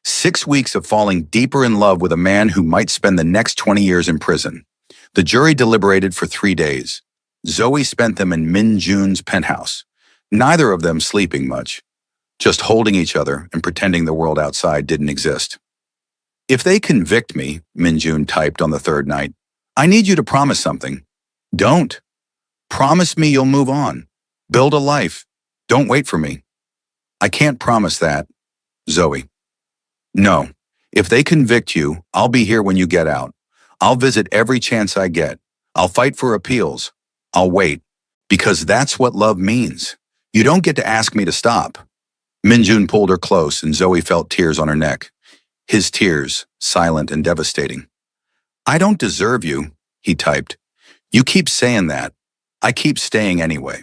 Speaker 1: 6 weeks of falling deeper in love with a man who might spend the next 20 years in prison. The jury deliberated for 3 days. Zoe spent them in Minjun's penthouse, neither of them sleeping much, just holding each other and pretending the world outside didn't exist. If they convict me, Minjun typed on the 3rd night, I need you to promise something. Don't. Promise me you'll move on. Build a life. Don't wait for me. I can't promise that. Zoe. No. If they convict you, I'll be here when you get out. I'll visit every chance I get. I'll fight for appeals. I'll wait. Because that's what love means. You don't get to ask me to stop. Minjun pulled her close and Zoe felt tears on her neck. His tears, silent and devastating. I don't deserve you, he typed. You keep saying that. I keep staying anyway.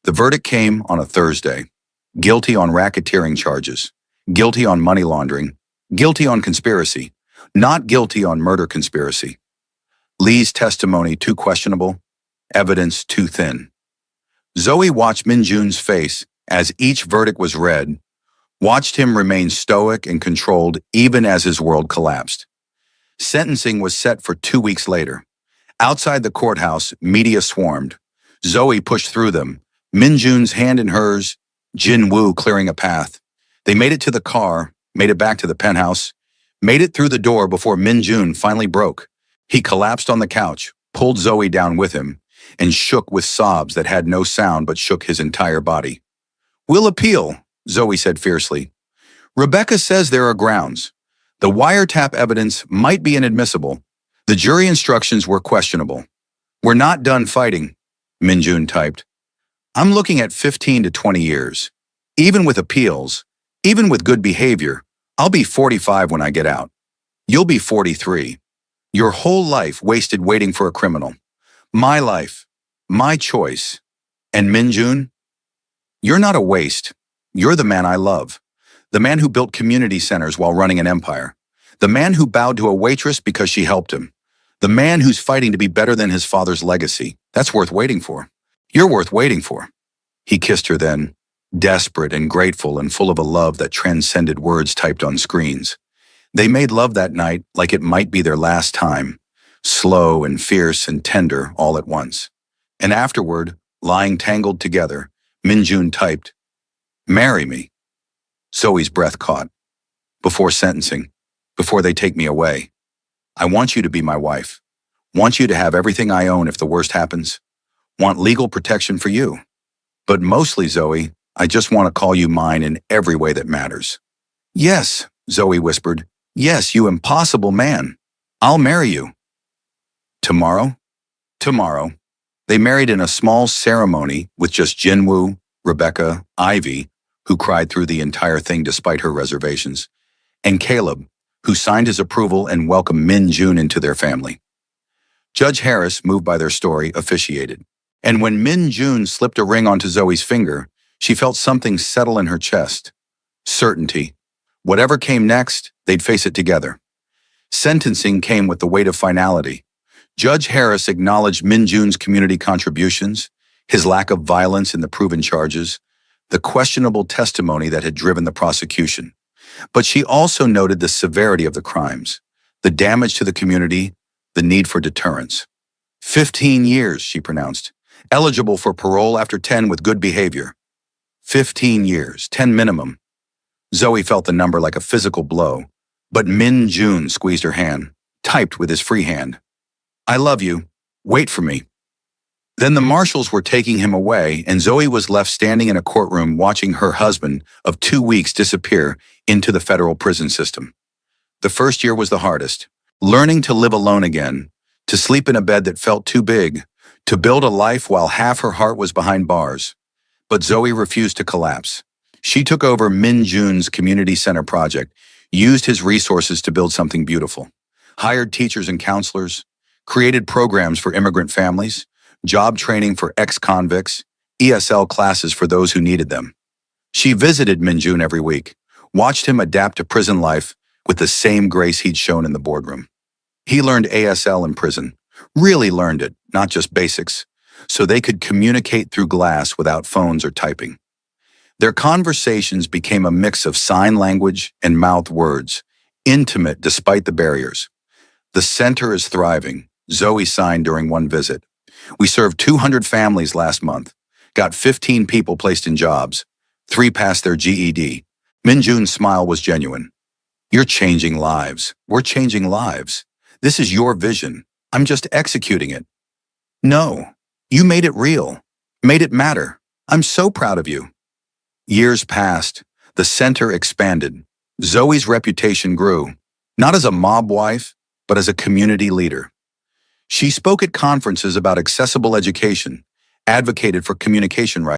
Speaker 1: The verdict came on a Thursday. Guilty on racketeering charges. Guilty on money laundering. Guilty on conspiracy. Not guilty on murder conspiracy. Lee's testimony too questionable. Evidence too thin. Zoe watched Minjun's face as each verdict was read, watched him remain stoic and controlled even as his world collapsed. Sentencing was set for 2 weeks later. Outside the courthouse, media swarmed. Zoe pushed through them, Minjun's hand in hers, Jin Woo clearing a path. They made it to the car, made it back to the penthouse, made it through the door before Minjun finally broke. He collapsed on the couch, pulled Zoe down with him, and shook with sobs that had no sound but shook his entire body. We'll appeal, Zoe said fiercely. Rebecca says there are grounds. The wiretap evidence might be inadmissible. The jury instructions were questionable. We're not done fighting, Minjun typed. I'm looking at 15 to 20 years. Even with appeals, even with good behavior, I'll be 45 when I get out. You'll be 43. Your whole life wasted waiting for a criminal. My life, my choice. And Minjun, you're not a waste. You're the man I love. The man who built community centers while running an empire. The man who bowed to a waitress because she helped him. The man who's fighting to be better than his father's legacy. That's worth waiting for. You're worth waiting for. He kissed her then, desperate and grateful and full of a love that transcended words typed on screens. They made love that night like it might be their last time, slow and fierce and tender all at once. And afterward, lying tangled together, Minjun typed, Marry me. Zoe's breath caught. Before sentencing, before they take me away, I want you to be my wife. Want you to have everything I own if the worst happens. Want legal protection for you. But mostly, Zoe, I just want to call you mine in every way that matters. Yes, Zoe whispered. Yes, you impossible man. I'll marry you. Tomorrow? Tomorrow. They married in a small ceremony with just Jinwoo, Rebecca, Ivy, who cried through the entire thing despite her reservations, and Caleb, who signed his approval and welcomed Minjun into their family. Judge Harris, moved by their story, officiated. And when Minjun slipped a ring onto Zoe's finger, she felt something settle in her chest. Certainty. Whatever came next, they'd face it together. Sentencing came with the weight of finality. Judge Harris acknowledged Minjun's community contributions, his lack of violence in the proven charges, the questionable testimony that had driven the prosecution. But she also noted the severity of the crimes, the damage to the community, the need for deterrence. 15 years, she pronounced, eligible for parole after 10 with good behavior. 15 years, 10 minimum. Zoe felt the number like a physical blow, but Minjun squeezed her hand, typed with his free hand. I love you. Wait for me. Then the marshals were taking him away, and Zoe was left standing in a courtroom watching her husband of 2 weeks disappear into the federal prison system. The first year was the hardest, learning to live alone again, to sleep in a bed that felt too big, to build a life while half her heart was behind bars. But Zoe refused to collapse. She took over Minjun's community center project, used his resources to build something beautiful. hired teachers and counselors, created programs for immigrant families, job training for ex-convicts, ESL classes for those who needed them. She visited Minjun every week, watched him adapt to prison life with the same grace he'd shown in the boardroom. He learned ASL in prison, really learned it, not just basics, so they could communicate through glass without phones or typing. Their conversations became a mix of sign language and mouth words, intimate despite the barriers. The center is thriving, Zoe signed during one visit. We served 200 families last month, got 15 people placed in jobs, 3 passed their GED. Minjun's smile was genuine. You're changing lives. We're changing lives. This is your vision. I'm just executing it. No, you made it real, made it matter. I'm so proud of you. Years passed. The center expanded. Zoe's reputation grew, not as a mob wife, but as a community leader. She spoke at conferences about accessible education, advocated for communication rights,